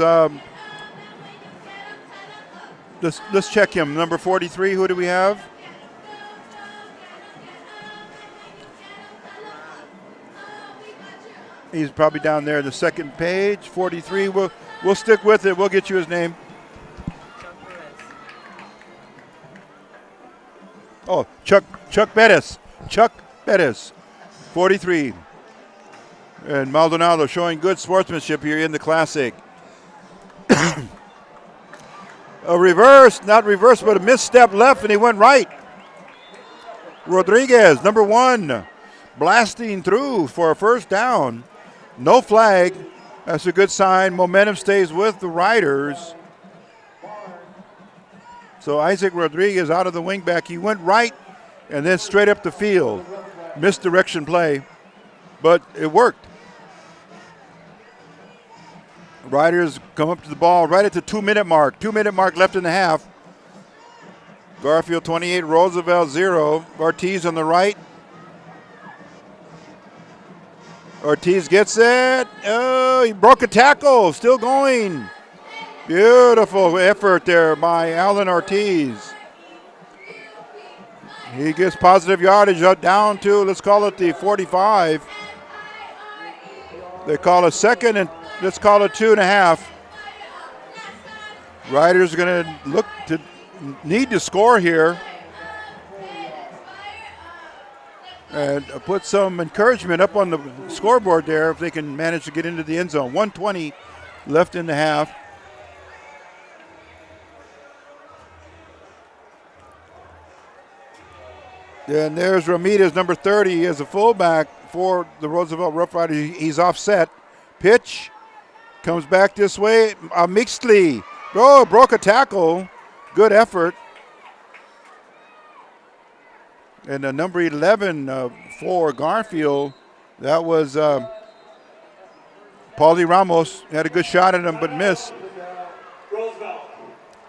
Speaker 4: let's check him. Number 43, who do we have? He's probably down there in the second page. 43, we'll stick with it. We'll get you his name. Oh, Chuck Bettis. Chuck Bettis, 43. And Maldonado showing good sportsmanship here in the Classic. A reverse, not reverse, but a misstep left, and he went right. Rodriguez, number 1, blasting through for a first down. No flag. That's a good sign. Momentum stays with the Riders. So Isaac Rodriguez out of the wingback. He went right and then straight up the field. Misdirection play, but it worked. Riders come up to the ball right at the 2-minute mark. 2-minute mark left in the half. Garfield 28, Roosevelt 0. Ortiz on the right. Ortiz gets it. Oh, he broke a tackle. Still going. Beautiful effort there by Alan Ortiz. He gets positive yardage up down to, let's call it the 45. They call a second and let's call it 2.5. Riders are going to look to need to score here and put some encouragement up on the scoreboard there if they can manage to get into the end zone. 1:20 left in the half. And there's Ramirez, number 30, as a fullback for the Roosevelt Rough Riders. He's offset. Pitch comes back this way. Mixley. Oh, broke a tackle. Good effort. And number 11 for Garfield, that was Paulie Ramos had a good shot at him but missed.
Speaker 2: Roosevelt.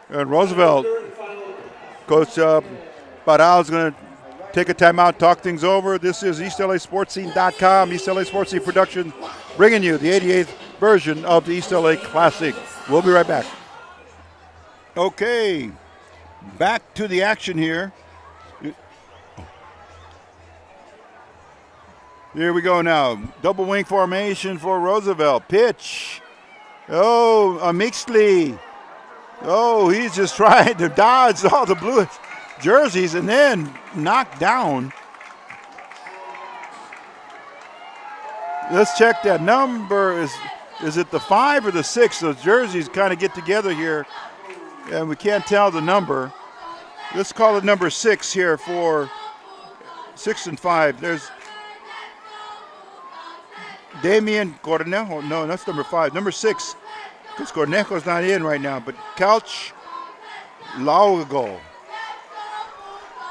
Speaker 4: And Roosevelt,
Speaker 2: Third and final.
Speaker 4: Coach Barral is going to take a timeout, talk things over. This is EastLASportsScene.com, East LA Sports Scene Production, bringing you the 88th version of the East LA Classic. We'll be right back. Okay, back to the action here. Here we go now. Double wing formation for Roosevelt. Pitch. Oh, a Mixley. Oh, he's just trying to dodge all the blue jerseys and then knocked down. Let's check that number. Is it the 5 or the 6? Those jerseys kind of get together here, and we can't tell the number. Let's call it number 6 here for 6 and 5. There's Damian Cornejo. No, that's number 5. Number 6, because Cornejo's not in right now, but Couch Laugo.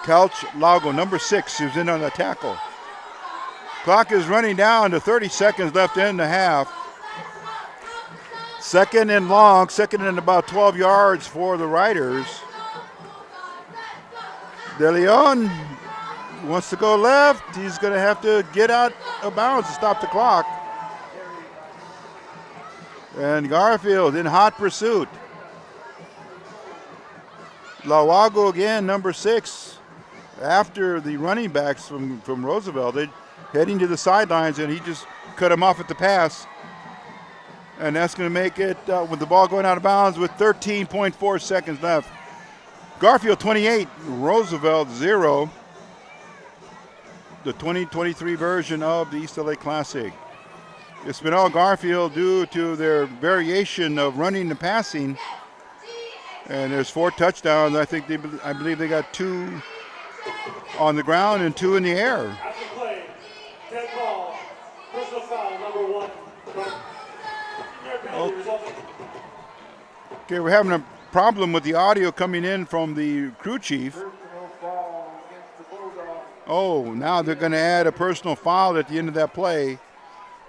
Speaker 4: Couch Laugo, number 6, who's in on the tackle. Clock is running down to 30 seconds left in the half. Second and long, second and about 12 yards for the Riders. De Leon wants to go left. He's going to have to get out of bounds to stop the clock. And Garfield in hot pursuit. Lawago again, number 6. After the running backs from Roosevelt, they're heading to the sidelines, and he just cut him off at the pass. And that's going to make it with the ball going out of bounds with 13.4 seconds left. Garfield 28, Roosevelt 0. The 2023 version of the East LA Classic. It's been all Garfield due to their variation of running and passing. And there's 4 touchdowns. I believe they got 2 on the ground and 2 in the air.
Speaker 2: After play, 10 ball, personal foul, number 1.
Speaker 4: Okay, we're having a problem with the audio coming in from the crew chief. Oh, now they're going to add a personal foul at the end of that play.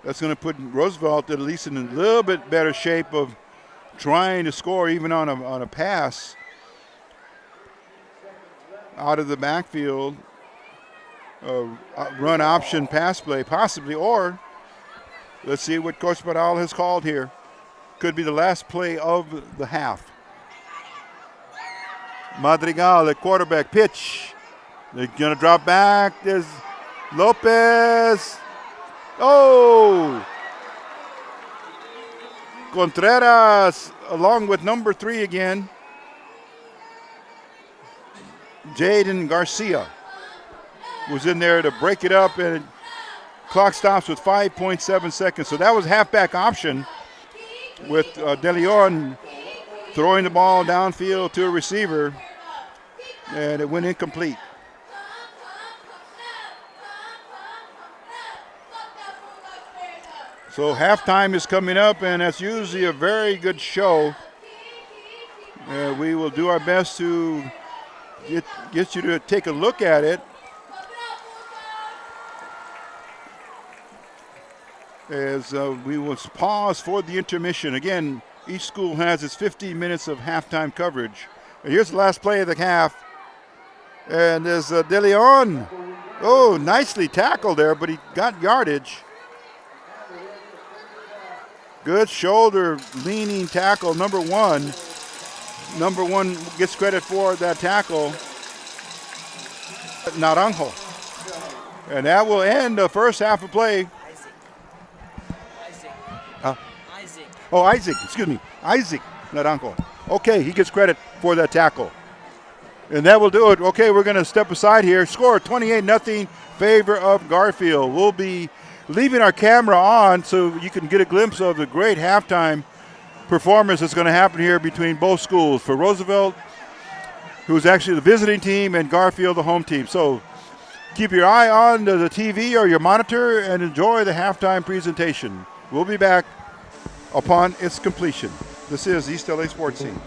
Speaker 4: That's going to put Roosevelt at least in a little bit better shape of trying to score even on a pass out of the backfield, run option pass play possibly, or let's see what Coach Barral has called here. Could be the last play of the half. Madrigal, the quarterback, pitch. They're going to drop back. There's Lopez. Oh! Contreras along with number 3 again. Jaden Garcia was in there to break it up, and clock stops with 5.7 seconds. So that was halfback option with De Leon throwing the ball downfield to a receiver, and it went incomplete. So halftime is coming up, and that's usually a very good show. We will do our best to get you to take a look at it. As we will pause for the intermission. Again, each school has its 15 minutes of halftime coverage. And here's the last play of the half. And there's De Leon. Oh, nicely tackled there, but he got yardage. Good shoulder leaning tackle, number 1. Number 1 gets credit for that tackle. Naranjo. And that will end the first half of play. Isaac Naranjo. Okay, he gets credit for that tackle. And that will do it. Okay, we're going to step aside here. Score 28-0 favor of Garfield. We'll be leaving our camera on so you can get a glimpse of the great halftime performance that's going to happen here between both schools. For Roosevelt, who's actually the visiting team, and Garfield, the home team. So keep your eye on the TV or your monitor and enjoy the halftime presentation. We'll be back upon its completion. This is East LA Sports Scene.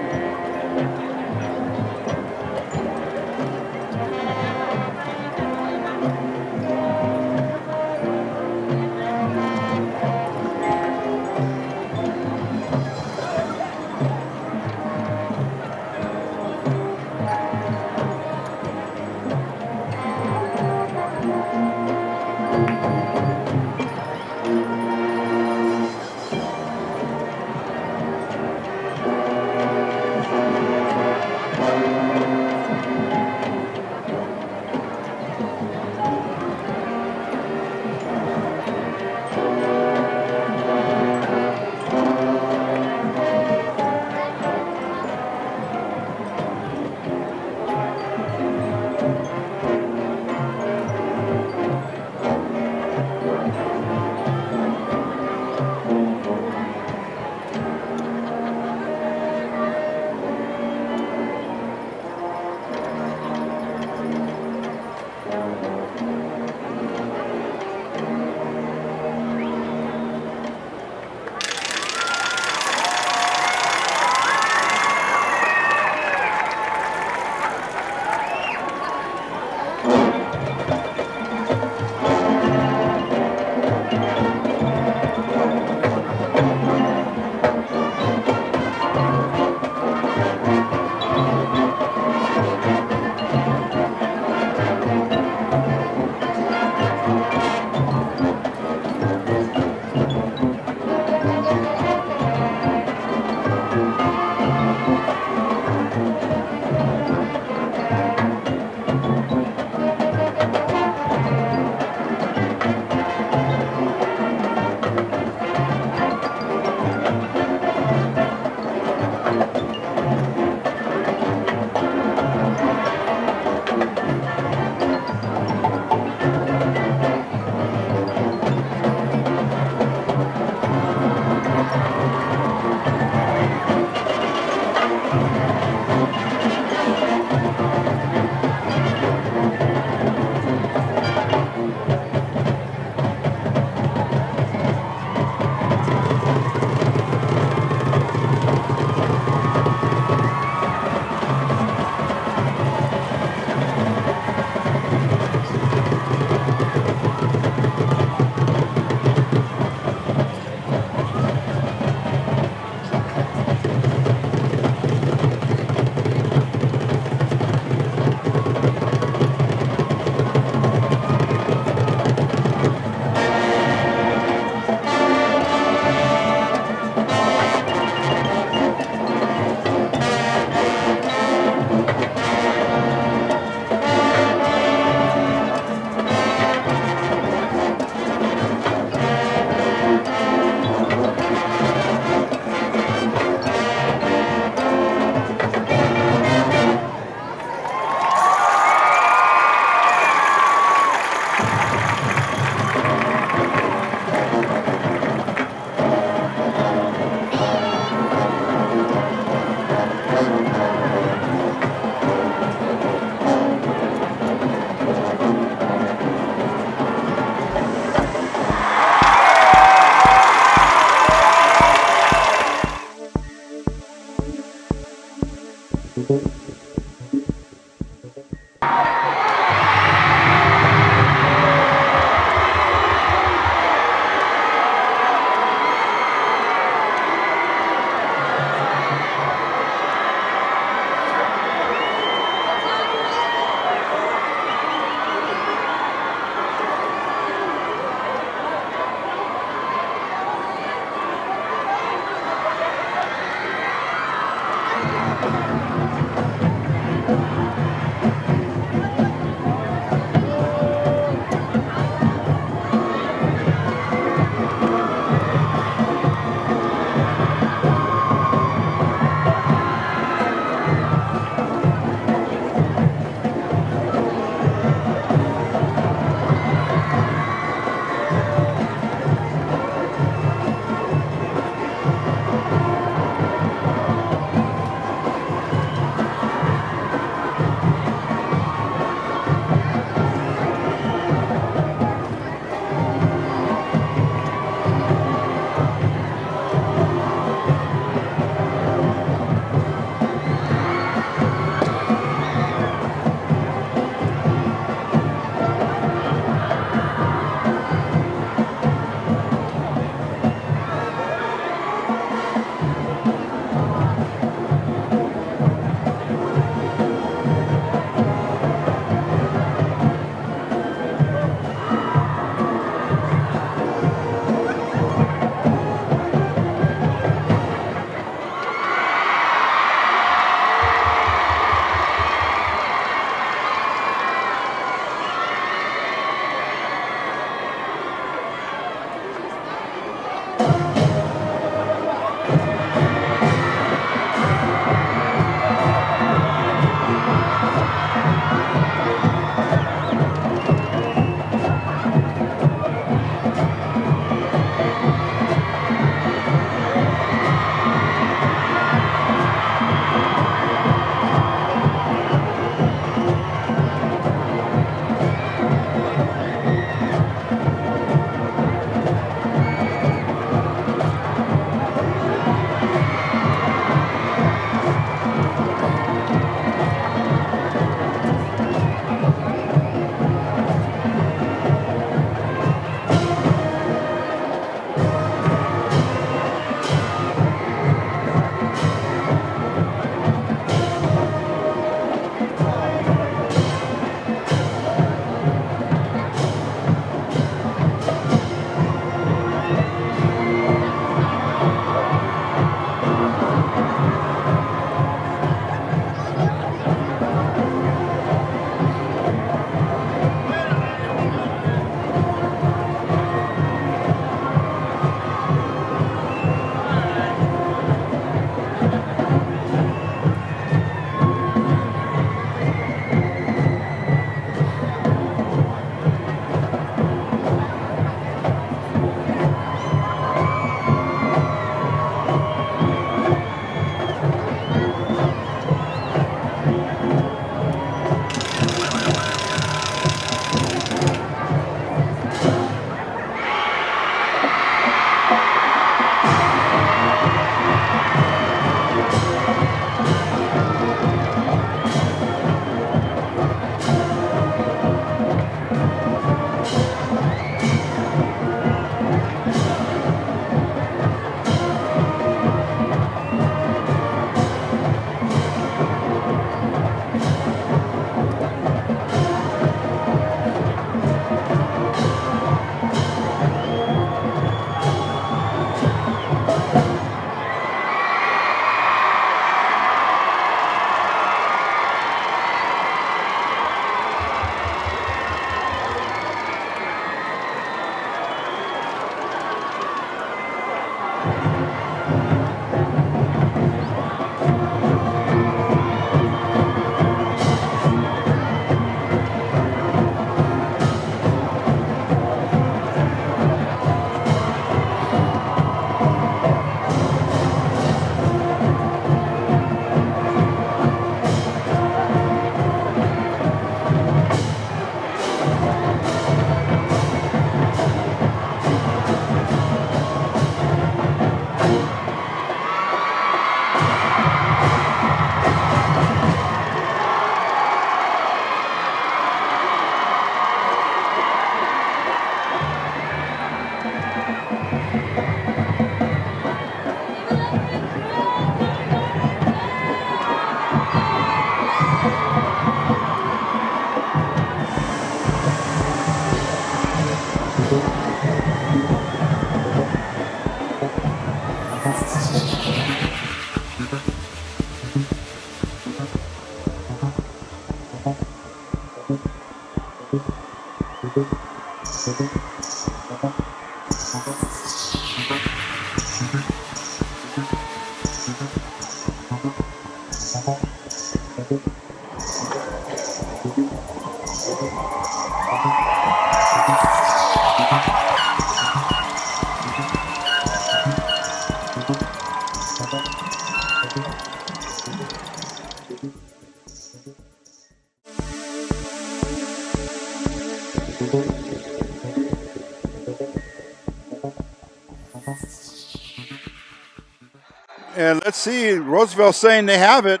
Speaker 4: And let's see, Roosevelt saying they have it.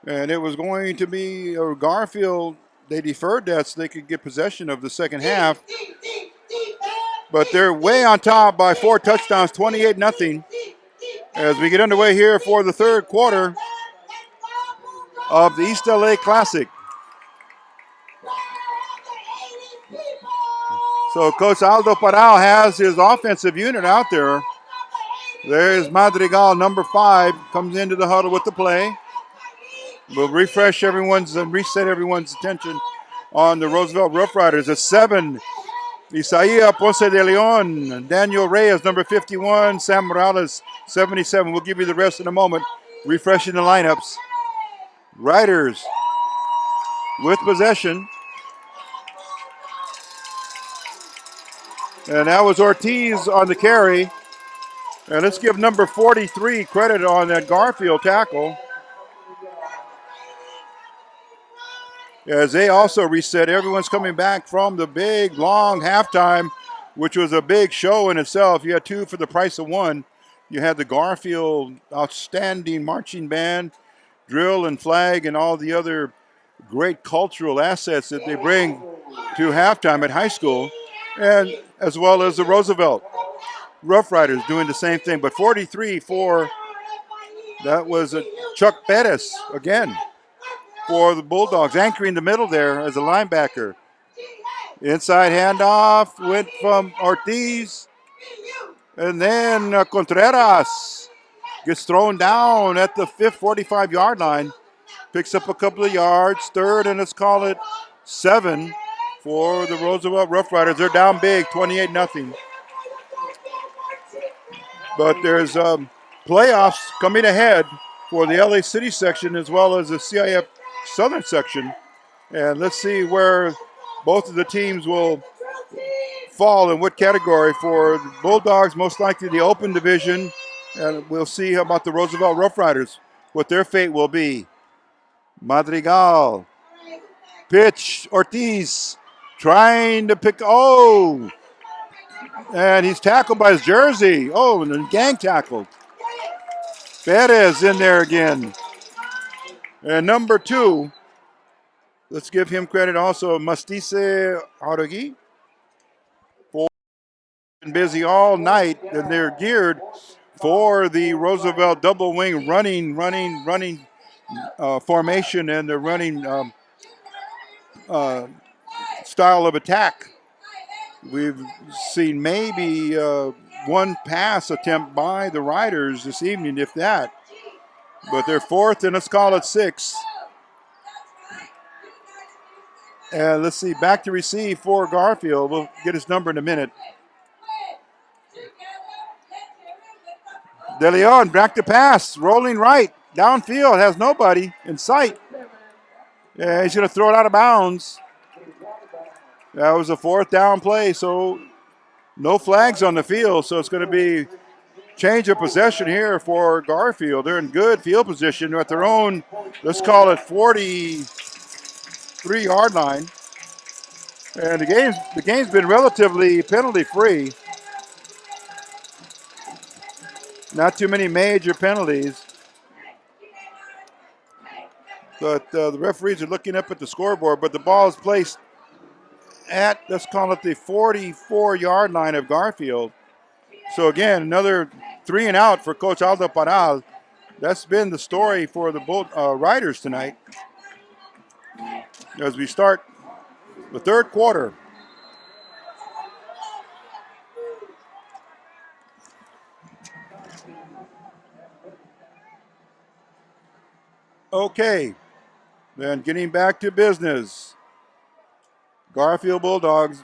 Speaker 4: And it was going to be Garfield. They deferred that so they could get possession of the second half. But they're way on top by 4 touchdowns, 28-0. As we get underway here for the third quarter of the East L.A. Classic. So Coach Aldo Paral has his offensive unit out there. There's Madrigal, number 5, comes into the huddle with the play. We'll refresh everyone's and reset everyone's attention on the Roosevelt Rough Riders. At 7, Isaiah Ponce de Leon, Daniel Reyes, number 51, Sam Morales, 77. We'll give you the rest in a moment. Refreshing the lineups. Riders with possession. And that was Ortiz on the carry. And let's give number 43 credit on that Garfield tackle. As they also reset, everyone's coming back from the big, long halftime, which was a big show in itself. You had 2 for the price of 1. You had the Garfield outstanding marching band, drill and flag, and all the other great cultural assets that they bring to halftime at high school, and as well as the Roosevelt Rough Riders doing the same thing. But 43 for, that was Chuck Bettis again for the Bulldogs, anchoring the middle there as a linebacker. Inside handoff went from Ortiz, and then Contreras gets thrown down at the 45-yard line, picks up a couple of yards, third, and let's call it 7 for the Roosevelt Rough Riders. They're down big, 28-0. But there's playoffs coming ahead for the LA City section as well as the CIF Southern section. And let's see where both of the teams will fall in what category. For the Bulldogs, most likely the open division. And we'll see about the Roosevelt Rough Riders, what their fate will be. Madrigal. Pitch. Ortiz trying to pick. Oh! And he's tackled by his jersey. Oh, and then gang tackled. Perez in there again. And number 2, let's give him credit also, Mastice Aragui. Been busy all night, and they're geared for the Roosevelt double wing running formation and the running style of attack. We've seen maybe 1 pass attempt by the Riders this evening, if that. But they're 4th, and let's call it 6. And let's see, back to receive for Garfield. We'll get his number in a minute. De Leon, back to pass, rolling right, downfield, has nobody in sight. Yeah, he's going to throw it out of bounds. That was a 4th down play, so no flags on the field, so it's going to be change of possession here for Garfield. They're in good field position at their own, let's call it 43-yard line. And the game's been relatively penalty-free. Not too many major penalties. But the referees are looking up at the scoreboard, but the ball is placed at, let's call it the 44-yard line of Garfield. So again, another 3 and out for Coach Aldo Paral. That's been the story for the Riders tonight. As we start the third quarter Okay, then getting back to business. Garfield Bulldogs.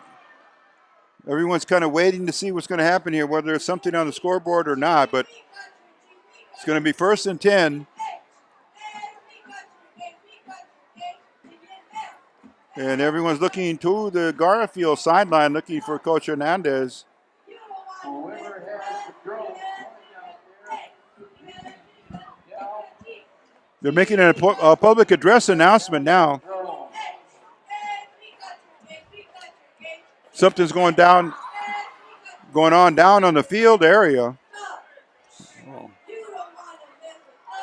Speaker 4: Everyone's kind of waiting to see what's going to happen here, whether there's something on the scoreboard or not, but it's going to be 1st and 10. And everyone's looking to the Garfield sideline, looking for Coach Hernandez. They're making a public address announcement now. Something's going on down on the field area.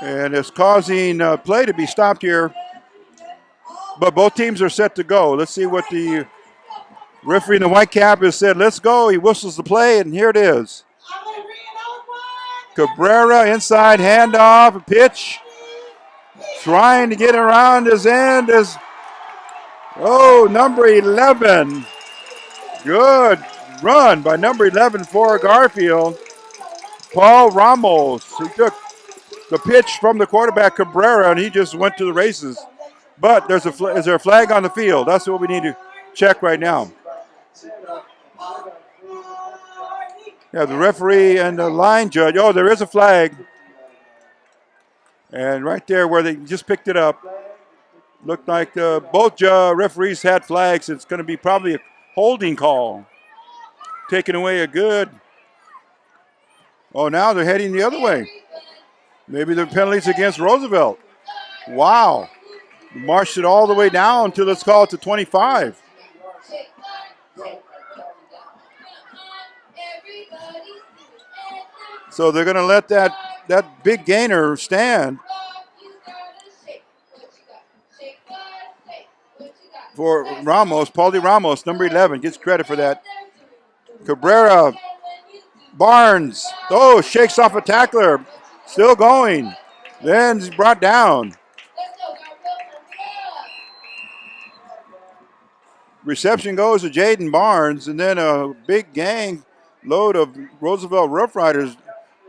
Speaker 4: And it's causing play to be stopped here. But both teams are set to go. Let's see what the referee in the white cap has said. Let's go. He whistles the play, and here it is. Cabrera inside handoff, pitch. Trying to get around his end is, number 11. Good run by number 11 for Garfield. Paul Ramos, who took the pitch from the quarterback Cabrera, and he just went to the races. But is there a flag on the field? That's what we need to check right now. Yeah, the referee and the line judge. Oh, there is a flag. And right there where they just picked it up, looked like both referees had flags. It's going to be probably a holding call. Taking away a good. Oh, now they're heading the other way. Maybe the penalties against Roosevelt. Wow. Marched it all the way down to, let's call it, to 25. So they're going to let that big gainer stand for Ramos. Paulie Ramos, number 11, gets credit for that. Cabrera, Barnes, shakes off a tackler, still going. Then he's brought down. Reception goes to Jaden Barnes, and then a big gang load of Roosevelt Rough Riders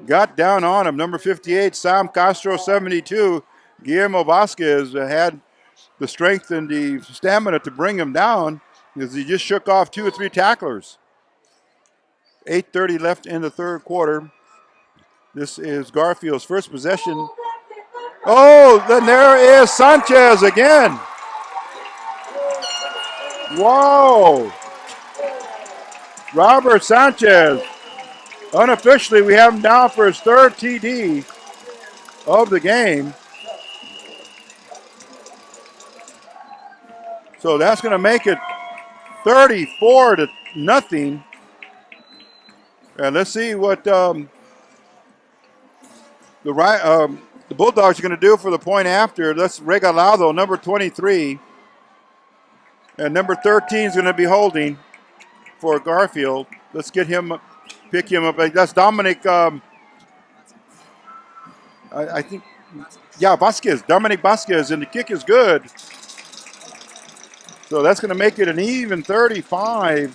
Speaker 4: got down on him. Number 58, Sam Castro, 72. Guillermo Vasquez had the strength and the stamina to bring him down because he just shook off 2 or 3 tacklers. 8:30 left in the third quarter. This is Garfield's first possession. Oh, then there is Sanchez again. Whoa. Robert Sanchez. Unofficially, we have him down for his 3rd TD of the game. So that's going to make it 34-0. And let's see what the Bulldogs are going to do for the point after. That's Regalado, number 23. And number 13 is going to be holding for Garfield. Let's pick him up. That's Dominic, I think, Vasquez. Dominic Vasquez, and the kick is good. So that's going to make it an even 35-0.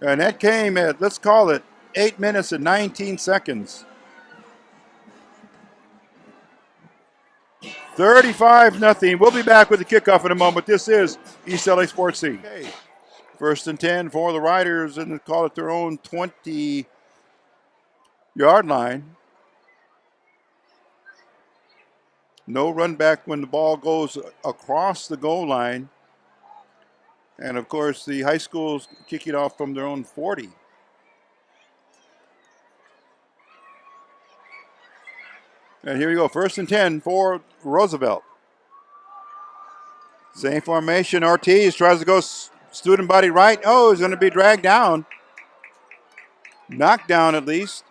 Speaker 4: And that came at, let's call it, 8 minutes and 19 seconds. 35-0. We'll be back with the kickoff in a moment. This is East LA Sports Scene. Okay. 1st and 10 for the Riders, and call it their own 20-yard line. No run back when the ball goes across the goal line. And, of course, the high schools kick it off from their own 40. And here we go, 1st and 10 for Roosevelt. Same formation. Ortiz tries to go student body right. Oh, he's going to be dragged down. Knocked down at least.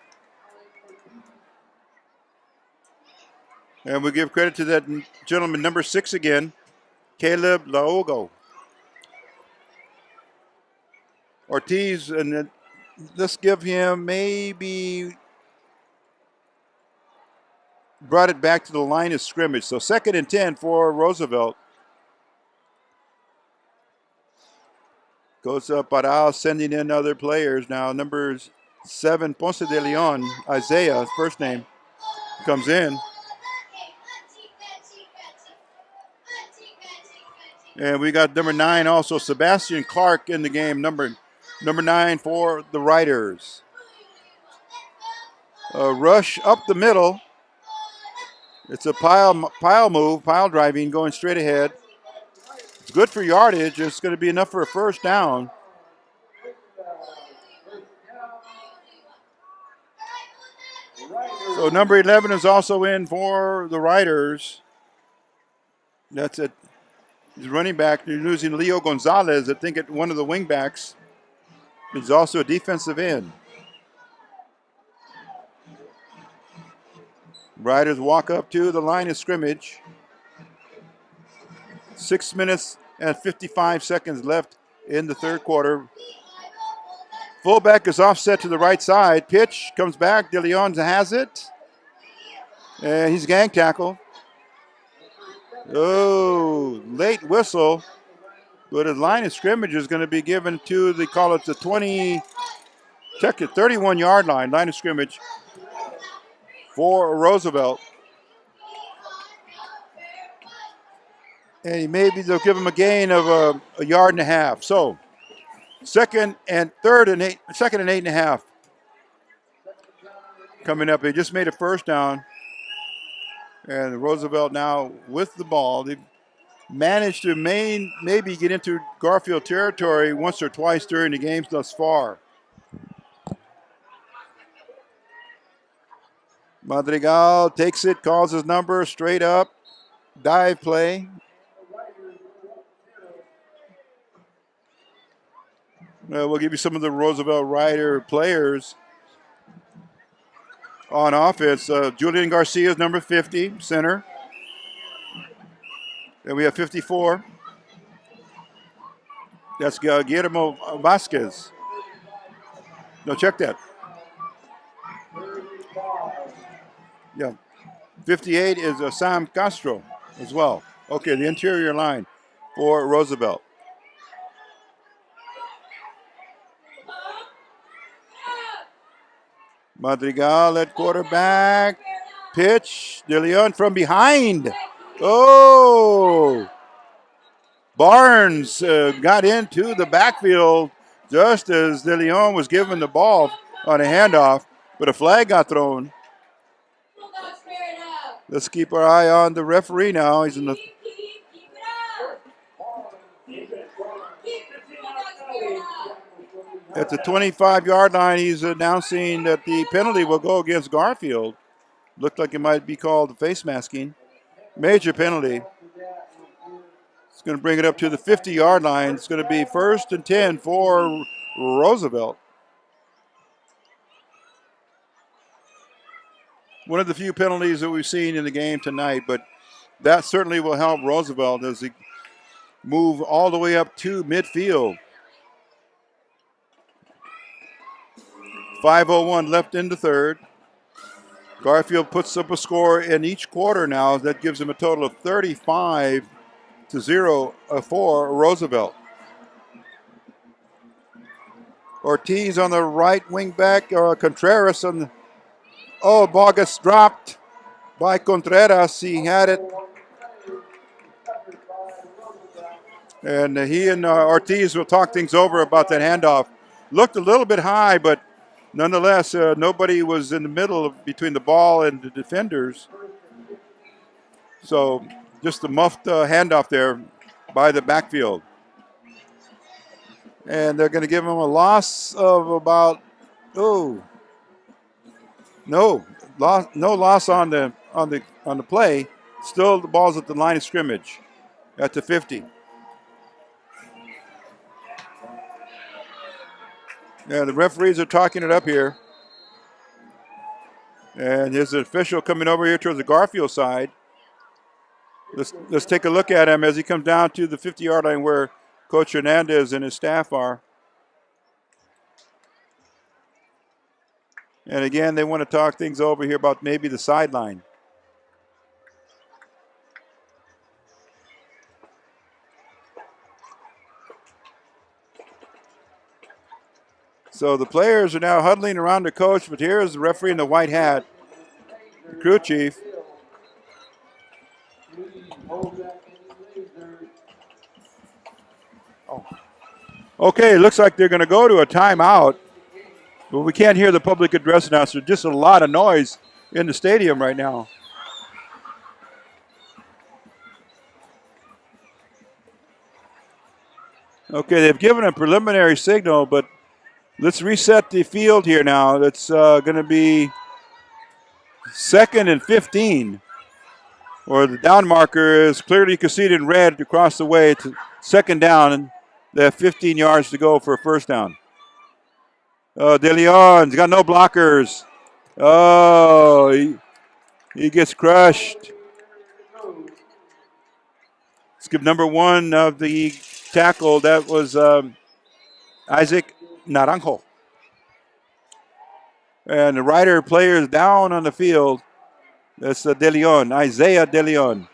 Speaker 4: And we give credit to that gentleman, number 6 again, Caleb Laogo. Ortiz, and let's give him maybe brought it back to the line of scrimmage. So 2nd and 10 for Roosevelt. Goes up Baral, sending in other players now. Numbers 7, Ponce de Leon, Isaiah, his first name, comes in. And we got number 9 also, Sebastian Clark in the game, number 9 for the Riders. Rush up the middle. It's a pile move, pile driving, going straight ahead. It's good for yardage. It's going to be enough for a first down. So number 11 is also in for the Riders. That's it. He's running back. They're losing Leo Gonzalez, I think, at one of the wing backs. He's also a defensive end. Riders walk up to the line of scrimmage. 6 minutes and 55 seconds left in the third quarter. Fullback is offset to the right side. Pitch comes back. De Leon has it. And he's gang tackled. Oh, late whistle. But his line of scrimmage is going to be given to the, call it the 31-yard line of scrimmage for Roosevelt. And maybe they'll give him a gain of a yard and a half. So second and 8.5. Coming up, they just made a first down. And Roosevelt now with the ball. They managed to maybe get into Garfield territory once or twice during the games thus far. Madrigal takes it, calls his number straight up. Dive play. We'll give you some of the Roosevelt Rider players on offense. Julian Garcia is number 50, center. Then we have 54. That's Guillermo Vasquez. No, check that. Yeah. 58 is Sam Castro as well. Okay, the interior line for Roosevelt. Madrigal at quarterback. Pitch. De Leon from behind. Oh! Barnes got into the backfield just as De Leon was given the ball on a handoff, but a flag got thrown. Let's keep our eye on the referee now. He's in the at the 25-yard line. He's announcing that the penalty will go against Garfield. Looked like it might be called face masking. Major penalty. It's going to bring it up to the 50-yard line. It's going to be 1st and 10 for Roosevelt. One of the few penalties that we've seen in the game tonight, but that certainly will help Roosevelt as they move all the way up to midfield. 5:01 left in the third. Garfield puts up a score in each quarter now. That gives him a total of 35-0 for Roosevelt. Ortiz on the right wing back, Contreras on the, ball gets dropped by Contreras. He had it. And he and Ortiz will talk things over about that handoff. Looked a little bit high, but nonetheless, nobody was in the middle between the ball and the defenders. So just a muffed handoff there by the backfield. And they're going to give him a loss of about, no loss on the play. Still the ball's at the line of scrimmage at the 50. Yeah, the referees are talking it up here. And there's an official coming over here towards the Garfield side. Let's take a look at him as he comes down to the 50-yard line where Coach Hernandez and his staff are. And again, they want to talk things over here about maybe the sideline. So the players are now huddling around the coach, but here's the referee in the white hat, the crew chief. Oh. Okay, it looks like they're going to go to a timeout. But we can't hear the public address announcer. Just a lot of noise in the stadium right now. Okay, they've given a preliminary signal, but let's reset the field here now. It's going to be 2nd and 15. Or the down marker is clearly conceded in red across the way. It's 2nd down, and they have 15 yards to go for a first down. De Leon's got no blockers. Oh, he gets crushed. Let's give number 1 of the tackle. That was Isaac Naranjo. And the Rider players down on the field. That's De Leon, Isaiah De Leon.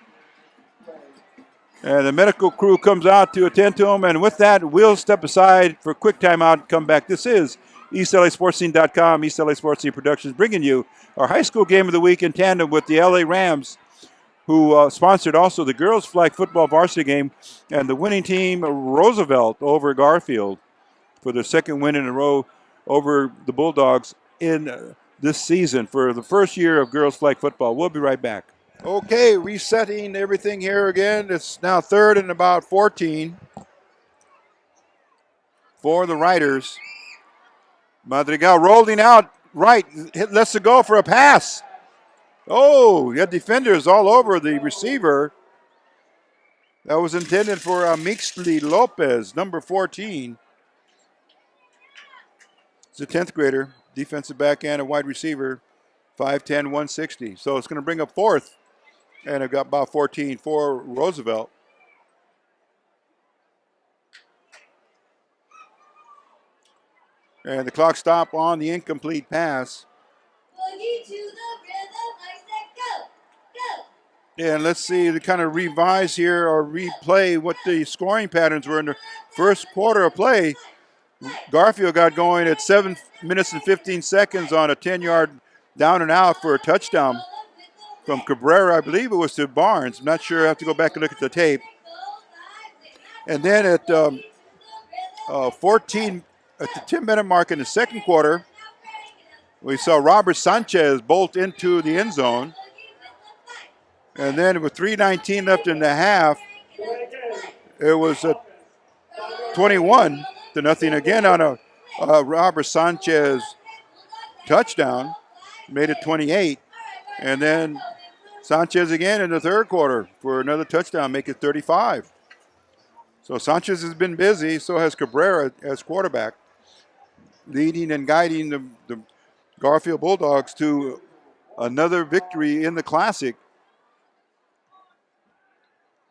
Speaker 4: And the medical crew comes out to attend to him. And with that, we'll step aside for a quick timeout and come back. This is EastLASportsScene.com, East LA Sports Scene Productions, bringing you our high school game of the week in tandem with the LA Rams, who sponsored also the girls' flag football varsity game and the winning team, Roosevelt, over Garfield for their 2nd win in a row over the Bulldogs in this season for the first year of girls' flag football. We'll be right back. Okay, resetting everything here again. It's now 3rd and about 14 for the Riders. Madrigal rolling out right, lets it go for a pass. Oh, you had defenders all over the receiver. That was intended for Mixley Lopez, number 14. It's a 10th grader, defensive back and a wide receiver, 5'10", 160. So it's going to bring up 4th. And I've got about 14 for Roosevelt. And the clock stopped on the incomplete pass. And let's see, to kind of revise here or replay what the scoring patterns were in the first quarter of play. Garfield got going at 7 minutes and 15 seconds on a 10-yard down and out for a touchdown from Cabrera. I believe it was to Barnes. I'm not sure. I have to go back and look at the tape. And then at 14, at the 10-minute mark in the second quarter, we saw Robert Sanchez bolt into the end zone. And then with 3:19 left in the half, it was 21-0 again on a Robert Sanchez touchdown. Made it 28. And then Sanchez again in the third quarter for another touchdown, make it 35. So Sanchez has been busy, so has Cabrera as quarterback, leading and guiding the Garfield Bulldogs to another victory in the Classic.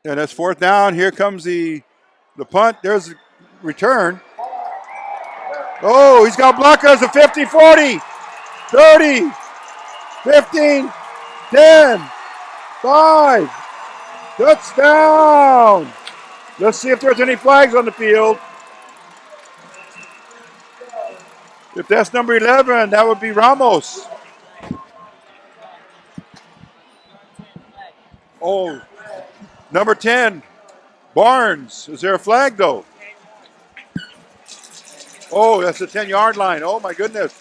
Speaker 4: And that's 4th down. Here comes the punt. There's the return. Oh, he's got blockers of 50, 40, 30, 15, 10, 5. Touchdown. Let's see if there's any flags on the field. If that's number 11, that would be Ramos. Oh, number 10, Barnes. Is there a flag, though? Oh, that's the 10-yard line. Oh, my goodness.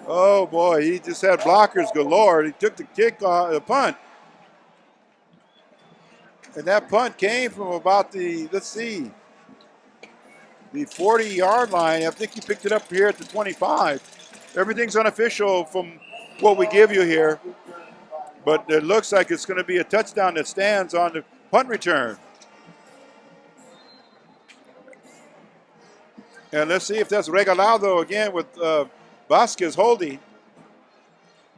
Speaker 4: Oh, boy, he just had blockers galore. He took the the punt. And that punt came from about the 40-yard line. I think he picked it up here at the 25. Everything's unofficial from what we give you here. But it looks like it's going to be a touchdown that stands on the punt return. And let's see if that's Regalado again with Vasquez holding.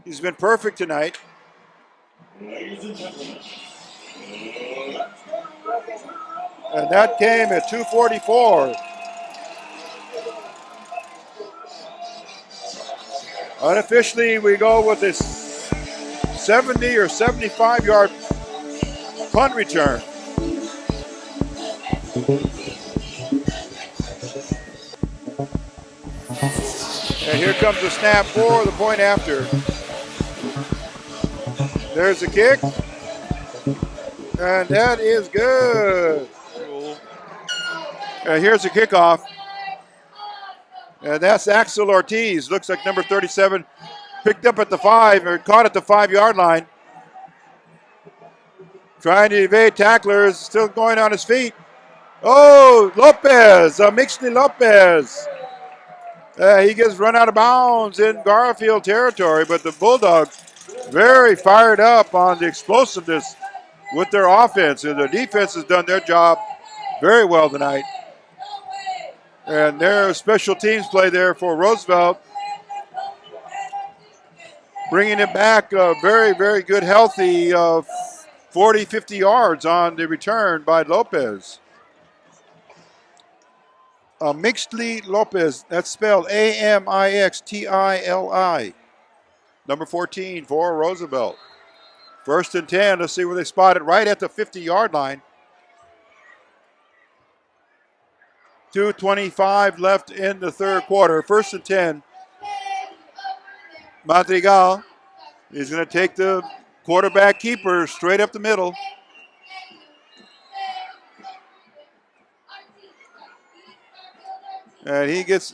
Speaker 4: He's been perfect tonight. And that came at 2:44. Unofficially, we go with this 70 or 75-yard punt return. And here comes the snap for the point after. There's the kick. And that is good.
Speaker 5: Cool.
Speaker 4: And here's the kickoff. And that's Axel Ortiz. Looks like number 37 picked up at the 5 or caught at the 5-yard line. Trying to evade tacklers, still going on his feet. Oh, Lopez, Mixley Lopez. He gets run out of bounds in Garfield territory, but the Bulldogs very fired up on the explosiveness with their offense. And their defense has done their job very well tonight. And their special teams play there for Roosevelt, bringing it back very, very good, healthy 40, 50 yards on the return by Lopez. Mixley Lopez, that's spelled Amixtili. Number 14 for Roosevelt. 1st and 10, let's see where they spot it, right at the 50-yard line. 2:25 left in the third quarter. 1st and 10. Madrigal is going to take the quarterback keeper straight up the middle. And he gets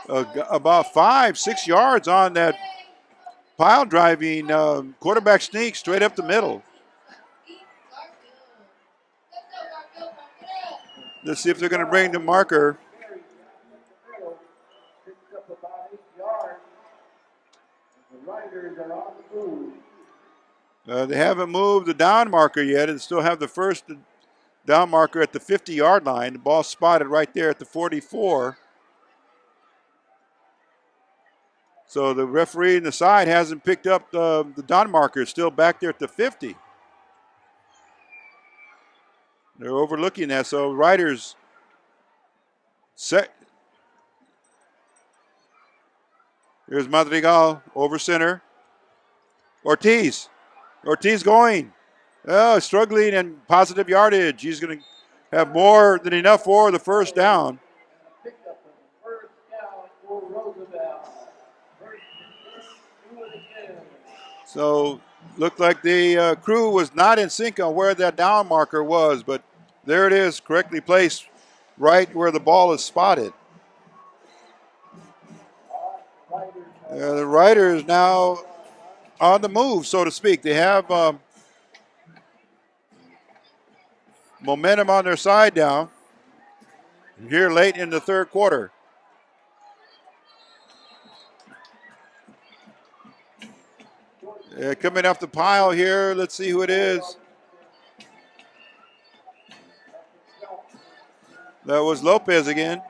Speaker 4: about 5-6 yards on that pile driving quarterback sneak straight up the middle. Let's see if they're going to bring the marker. They haven't moved the down marker yet and still have the first down marker at the 50-yard line. The ball spotted right there at the 44. So the referee in the side hasn't picked up the down marker. It's still back there at the 50. They're overlooking that. So Riders set. Here's Madrigal over center. Ortiz going. Oh, struggling and positive yardage. He's going to have more than enough for the first down. So looked like the crew was not in sync on where that down marker was, but there it is, correctly placed right where the ball is spotted. The Riders now on the move, so to speak. They have momentum on their side now here late in the third quarter. Coming off the pile here, let's see who it is. That was Lopez again.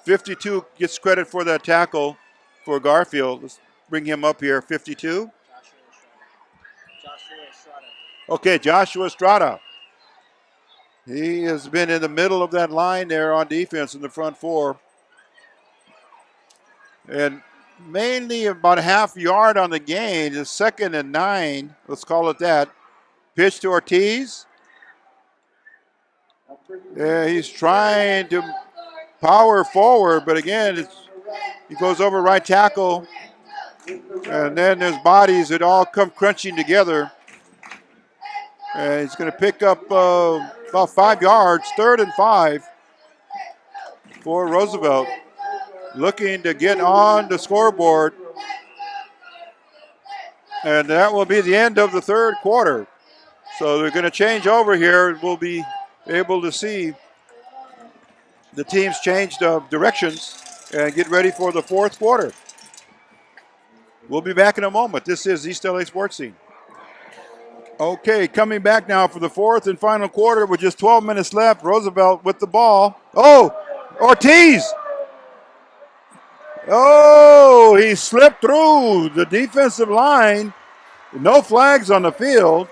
Speaker 4: 52 gets credit for that tackle for Garfield. Let's bring him up here, 52. Okay, Joshua Estrada. He has been in the middle of that line there on defense in the front four. And mainly about a half yard on the gain. The 2nd and 9, let's call it that. Pitch to Ortiz. Yeah, he's trying to power forward, but again, he goes over right tackle. And then there's bodies that all come crunching together. And he's going to pick up about 5 yards, 3rd and 5 for Roosevelt. Looking to get on the scoreboard. And that will be the end of the third quarter. So they're going to change over here. We'll be able to see the teams change directions and get ready for the fourth quarter. We'll be back in a moment. This is East L.A. Sports Scene. Okay, coming back now for the fourth and final quarter with just 12 minutes left. Roosevelt with the ball. Oh, Ortiz! Oh, he slipped through the defensive line. No flags on the field.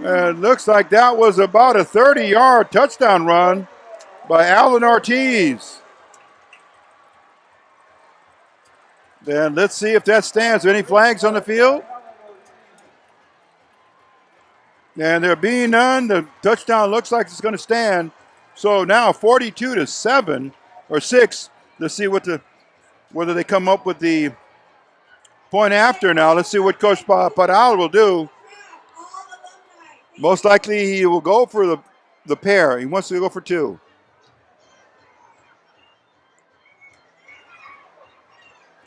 Speaker 4: And looks like that was about a 30-yard touchdown run by Alan Ortiz. Then let's see if that stands. Any flags on the field? And there being none, the touchdown looks like it's going to stand. So now 42-7 or 6. Let's see whether they come up with the point after now. Let's see what Coach Paral will do. Most likely he will go for the pair. He wants to go for two.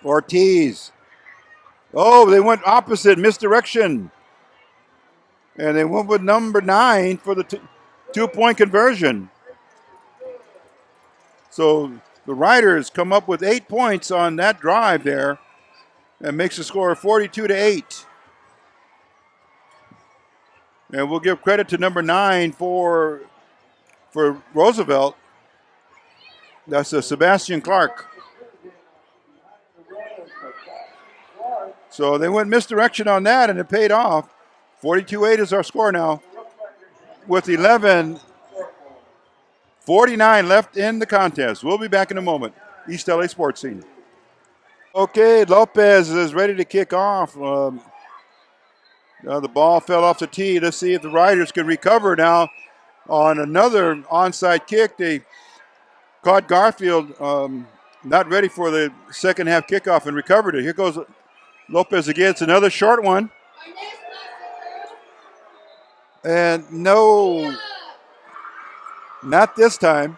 Speaker 4: Ortiz. Oh, they went opposite, misdirection. And they went with number 9 for the 2-point conversion. So the Riders come up with 8 points on that drive there and makes the score 42-8. And we'll give credit to number 9 for Roosevelt. That's Sebastian Clark. So they went misdirection on that, and it paid off. 42-8 is our score now, with 11:49 left in the contest. We'll be back in a moment. East LA Sports Scene. Okay, Lopez is ready to kick off. The ball fell off the tee. Let's see if the Riders can recover now on another onside kick. They caught Garfield not ready for the second half kickoff and recovered it. Here goes Lopez again. It's another short one. And no, not this time.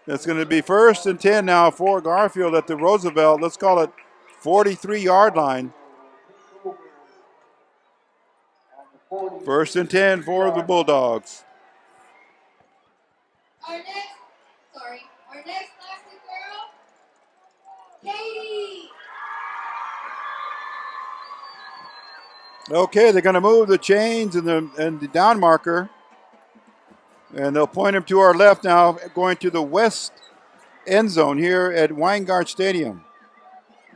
Speaker 4: It's going to be 1st and 10 now for Garfield at the Roosevelt. Let's call it 43-yard line. 1st and 10 for the Bulldogs.
Speaker 3: Our next plastic girl, Katie.
Speaker 4: Okay, they're going to move the chains and the down marker. And they'll point him to our left now, going to the west end zone here at Weingart Stadium.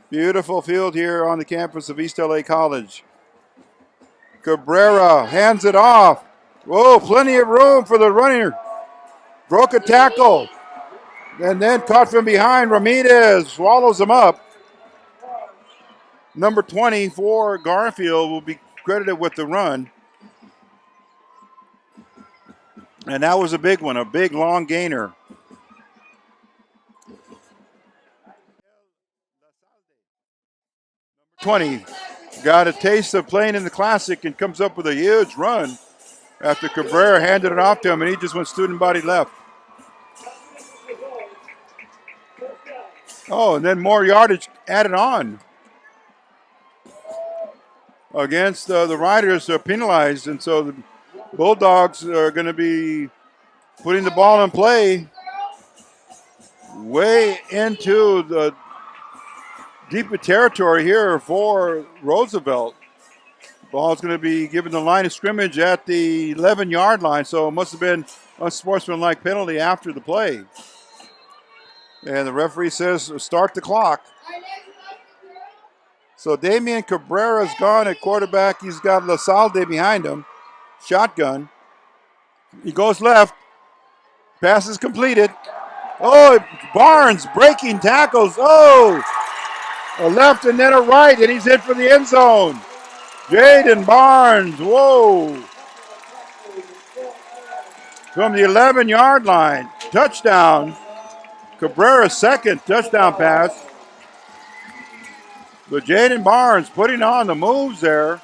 Speaker 4: Beautiful field here on the campus of East LA College. Cabrera hands it off. Whoa, plenty of room for the runner. Broke a tackle. And then caught from behind. Ramirez swallows him up. Number 20 for Garfield will be credited with the run. And that was a big one, a big long gainer. Number 20 got a taste of playing in the Classic and comes up with a huge run after Cabrera handed it off to him, and he just went student body left. Oh, and then more yardage added on. Against the Riders are penalized, and so the Bulldogs are going to be putting the ball in play way into the deeper territory here for Roosevelt. Ball's going to be given the line of scrimmage at the 11-yard line, so it must have been a unsportsmanlike penalty after the play. And the referee says start the clock. So Damian Cabrera's gone at quarterback. He's got LaSalde behind him. Shotgun. He goes left. Pass is completed. Oh, Barnes breaking tackles. Oh, a left and then a right, and he's in for the end zone. Jaden Barnes, whoa. From the 11-yard line. Touchdown. Cabrera's second touchdown pass. But Jaden Barnes putting on the moves there.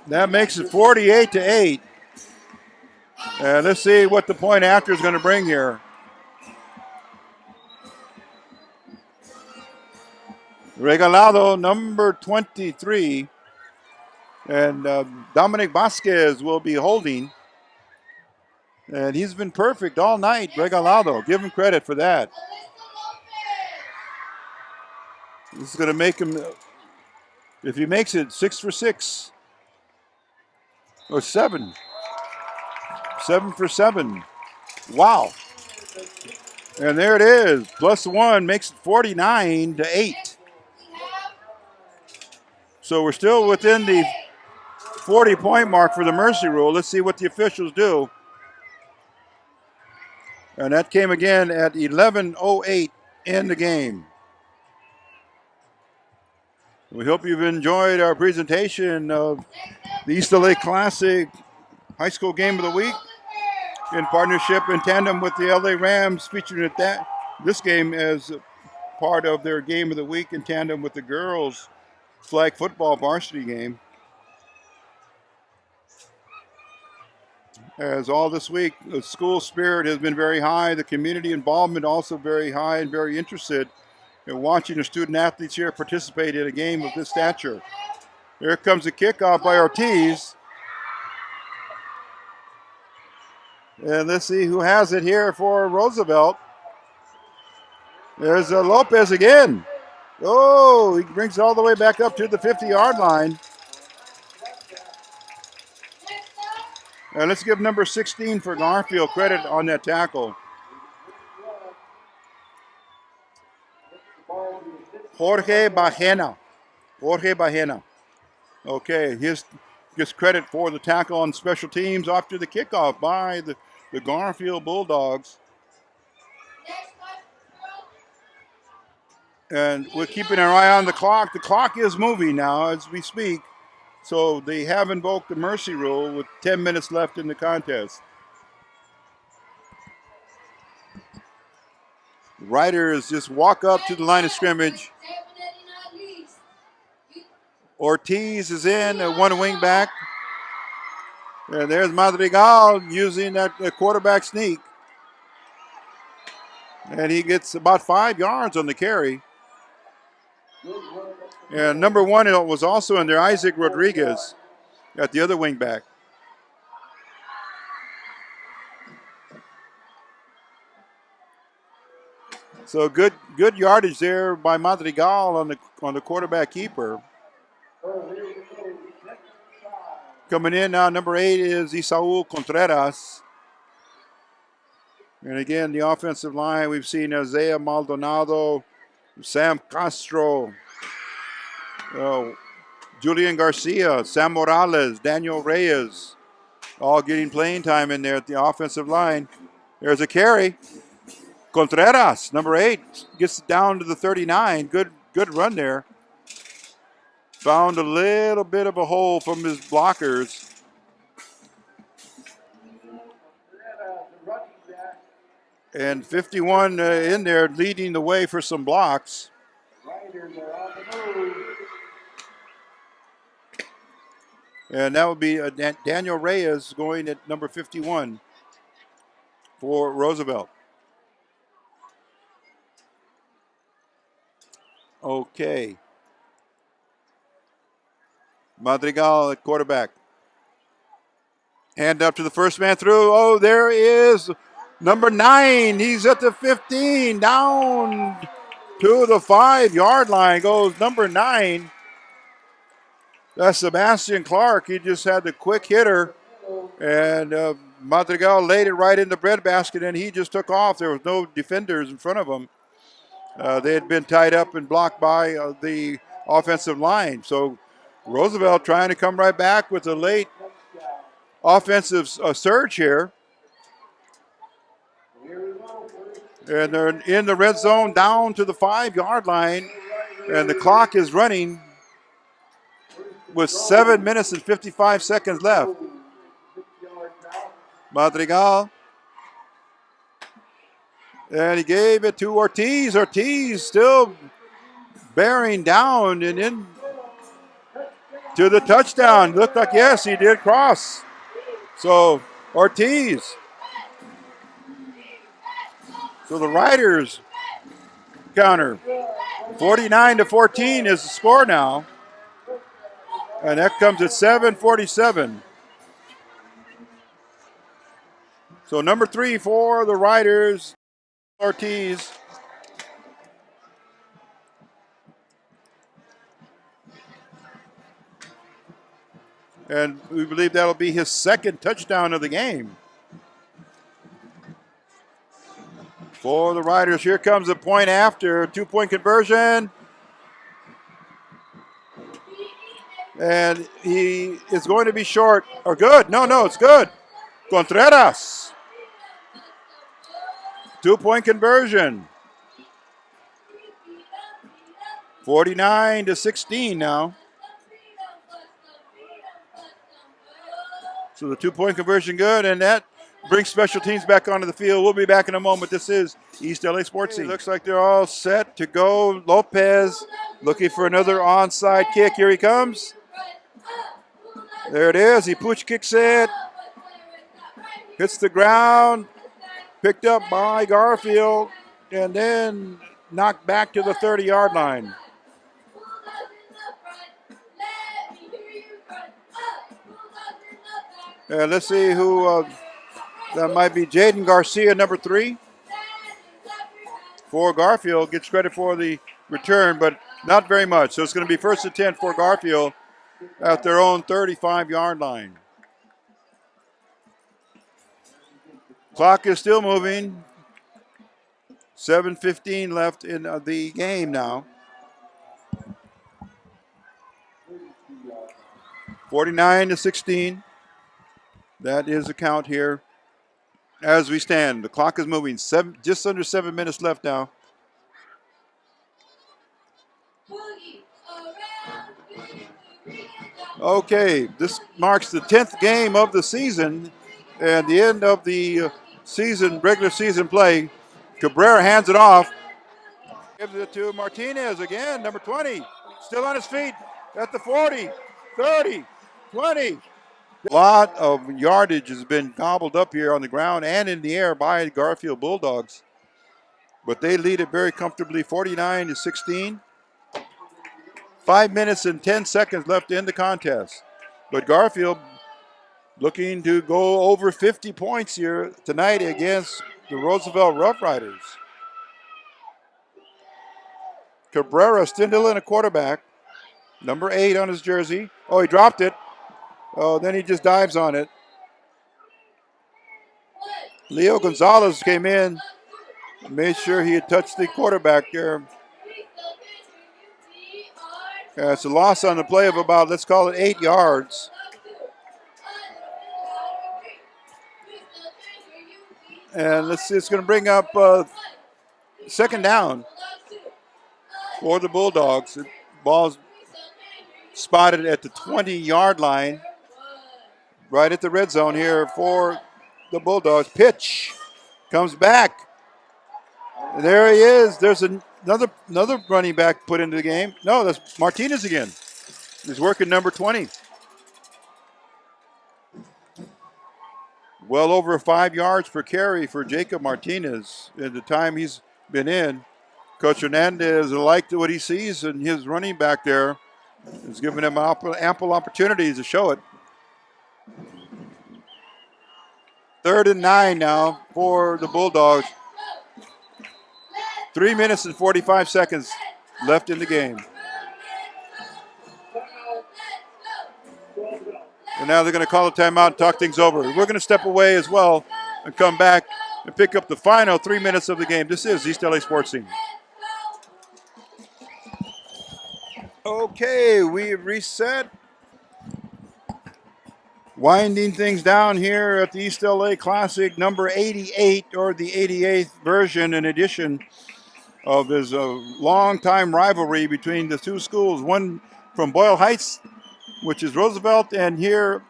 Speaker 4: That makes it 48-8. And let's see what the point after is going to bring here. Regalado, number 23. And Dominic Vasquez will be holding. And he's been perfect all night, Regalado. Give him credit for that. This is going to make him, if he makes it, 6 for 6. Or 7. 7 for 7. Wow. And there it is. +1 makes it 49-8. So we're still within the 40-point mark for the mercy rule. Let's see what the officials do. And that came again at 11:08 in the game. We hope you've enjoyed our presentation of the East LA Classic high school game of the week in partnership in tandem with the LA Rams, featuring this game as part of their game of the week in tandem with the girls' flag football varsity game. As all this week, the school spirit has been very high. The community involvement also very high and very interested in watching the student athletes here participate in a game of this stature. Here comes the kickoff by Ortiz. And let's see who has it here for Roosevelt. There's Lopez again. Oh, he brings it all the way back up to the 50-yard line. And let's give number 16 for Garfield credit on that tackle. Jorge Bajena. Okay, his gets credit for the tackle on special teams after the kickoff by the Garfield Bulldogs. And we're keeping our eye on the clock. The clock is moving now as we speak. So they have invoked the mercy rule with 10 minutes left in the contest. Riders just walk up to the line of scrimmage. Ortiz is in at one wing back. And there's Madrigal using that quarterback sneak. And he gets about 5 yards on the carry. And number 1 was also in there, Isaac Rodriguez, at the other wing back. So good yardage there by Madrigal on the quarterback keeper. Coming in now, number 8 is Isaú Contreras. And again, the offensive line, we've seen Isaiah Maldonado, Sam Castro, Julian Garcia, Sam Morales, Daniel Reyes, all getting playing time in there at the offensive line. There's a carry. Contreras, number 8, gets down to the 39. Good run there. Found a little bit of a hole from his blockers. And 51 in there leading the way for some blocks. And that would be Daniel Reyes going at number 51 for Roosevelt. Okay. Madrigal at quarterback. Hand up to the first man through. Oh, there is number 9. He's at the 15. Down to the 5-yard line goes number 9. That's Sebastian Clark. He just had the quick hitter. And Madrigal laid it right in the breadbasket, and he just took off. There was no defenders in front of him. They had been tied up and blocked by the offensive line. So Roosevelt trying to come right back with a late offensive surge here. And they're in the red zone down to the 5-yard line. And the clock is running with 7 minutes and 55 seconds left. Madrigal. And he gave it to Ortiz. Ortiz still bearing down and in to the touchdown. Looked like, yes, he did cross. So Ortiz. So the Riders counter. 49-14 is the score now. And that comes at 7:47. So number 3 for the Riders, Ortiz. And we believe that'll be his second touchdown of the game. For the Riders, here comes a point after, 2-point conversion. And he is going to be short, or good. No, it's good. Contreras. 2-point conversion. 49-16 now. So the 2-point conversion good, and that brings special teams back onto the field. We'll be back in a moment. This is East LA Sports Scene. Looks like they're all set to go. Lopez looking for another onside kick. Here he comes. There it is. He push kicks it. Hits the ground. Picked up by Garfield, and then knocked back to the 30-yard line. Let's see who that might be. Jaden Garcia, number 3. For Garfield, gets credit for the return, but not very much. So it's going to be first and 10 for Garfield at their own 35-yard line. Clock is still moving. 7:15 left in the game now. 49-16. That is the count here as we stand. The clock is moving. Just under 7 minutes left now. Okay, this marks the 10th game of the season and the end of the regular season play. Cabrera hands it off. Gives it to Martinez again, number 20. Still on his feet at the 40, 30, 20. A lot of yardage has been gobbled up here on the ground and in the air by the Garfield Bulldogs. But they lead it very comfortably, 49-16. 5 minutes and 10 seconds left in the contest. But Garfield looking to go over 50 points here tonight against the Roosevelt Rough Riders. Cabrera still in a quarterback. Number 8 on his jersey. Oh, he dropped it. Oh, then he just dives on it. Leo Gonzalez came in, made sure he had touched the quarterback there. It's a loss on the play of about, let's call it 8 yards. And let's see, it's going to bring up second down for the Bulldogs. The ball's spotted at the 20-yard line, right at the red zone here for the Bulldogs. Pitch comes back. And there he is. There's another running back put into the game. No, that's Martinez again. He's working number 20. Well over 5 yards per carry for Jacob Martinez in the time he's been in. Coach Hernandez liked what he sees, and his running back there is giving him ample opportunities to show it. 3rd and 9 now for the Bulldogs. 3 minutes and 45 seconds left in the game. And now they're going to call a timeout and talk things over. We're going to step away as well and come back and pick up the final 3 minutes of the game. This is East LA Sports Scene. Okay, we've reset. Winding things down here at the East LA Classic, number 88, or the 88th version and edition of this long-time rivalry between the two schools. One from Boyle Heights, which is Roosevelt, and here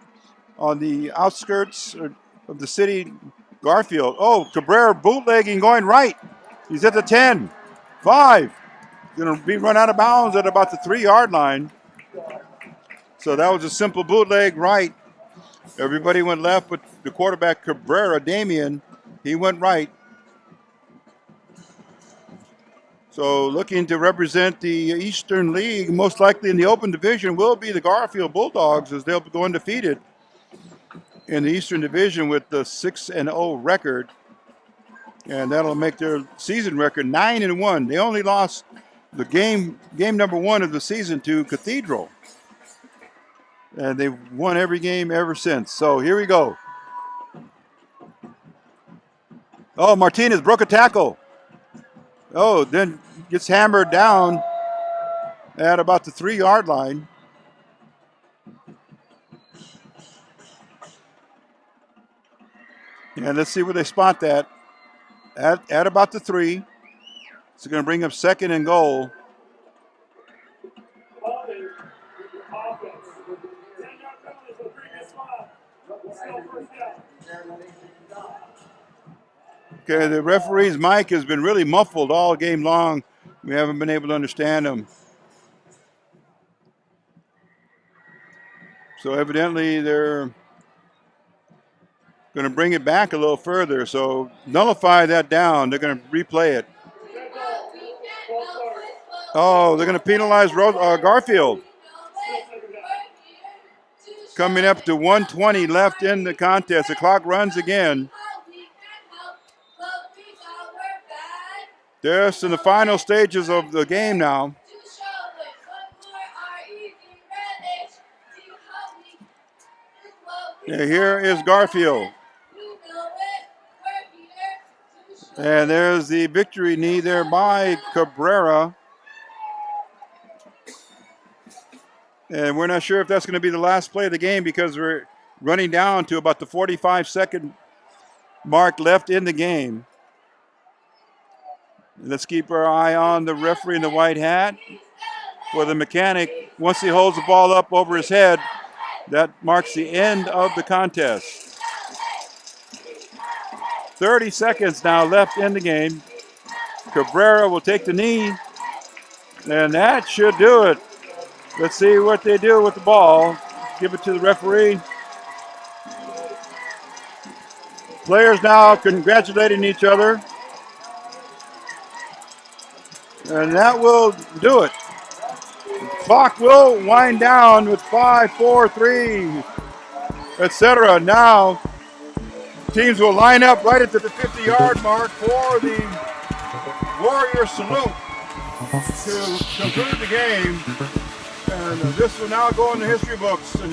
Speaker 4: on the outskirts of the city, Garfield. Oh, Cabrera bootlegging going right. He's at the 10, 5. Going to be run out of bounds at about the 3-yard line. So that was a simple bootleg right. Everybody went left, but the quarterback, Cabrera, Damian, he went right. So looking to represent the Eastern League, most likely in the open division, will be the Garfield Bulldogs, as they'll go undefeated in the Eastern Division with the 6-0 record. And that'll make their season record 9-1. They only lost the game number 1 of the season to Cathedral. And they've won every game ever since. So here we go. Oh, Martinez broke a tackle. Oh, then gets hammered down at about the 3-yard line. And let's see where they spot that. At about the 3. It's going to bring up 2nd and goal. Okay, the referee's mic has been really muffled all game long. We haven't been able to understand him. So evidently they're going to bring it back a little further. So nullify that down. They're going to replay it. Oh, they're going to penalize Garfield. Coming up to 120 left in the contest. The clock runs again. Just in the final stages of the game now. Yeah, here is Garfield. And there's the victory knee there by Cabrera. And we're not sure if that's going to be the last play of the game because we're running down to about the 45-second mark left in the game. Let's keep our eye on the referee in the white hat. For the mechanic, once he holds the ball up over his head, that marks the end of the contest. 30 seconds now left in the game. Cabrera will take the knee, and that should do it. Let's see what they do with the ball. Give it to the referee. Players now congratulating each other. And that will do it. Clock will wind down with 5, 4, 3, etc. Now, teams will line up right at the 50-yard mark for the Warrior salute to conclude the game. And this will now go in the history books in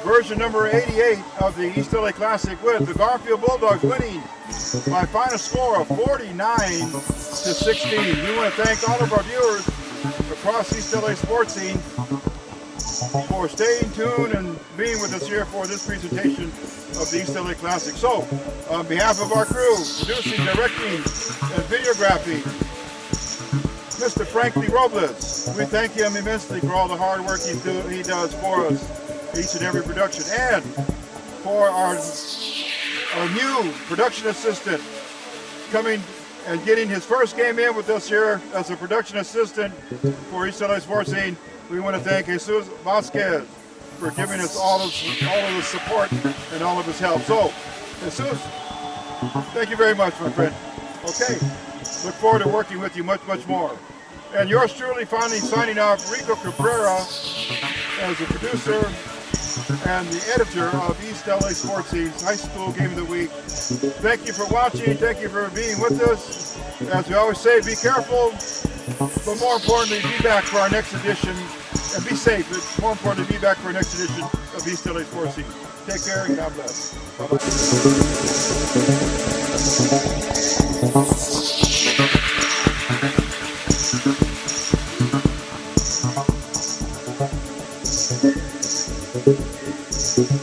Speaker 4: version number 88 of the East L.A. Classic with the Garfield Bulldogs winning by final score of 49-16. We want to thank all of our viewers across East L.A. sports scene for staying tuned and being with us here for this presentation of the East L.A. Classic. So, on behalf of our crew, producing, directing, and videographing, Mr. Frank Lee Robles, we thank him immensely for all the hard work he does for us each and every production. And for our new production assistant coming and getting his first game in with us here as a production assistant for East LA Sports Scene, we want to thank Jesus Vasquez for giving us all of the support and all of his help. So, Jesus, thank you very much, my friend. Okay. Look forward to working with you much, much more. And yours truly finally signing off, Rico Cabrera, as the producer and the editor of East LA Sports Scene's High School Game of the Week. Thank you for watching. Thank you for being with us. As we always say, be careful, but more importantly, be back for our next edition. And be safe, but more importantly, be back for our next edition of East LA Sports Scene. Take care and God bless. Bye-bye. Thank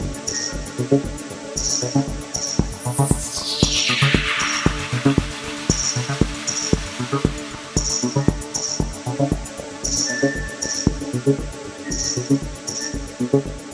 Speaker 4: you.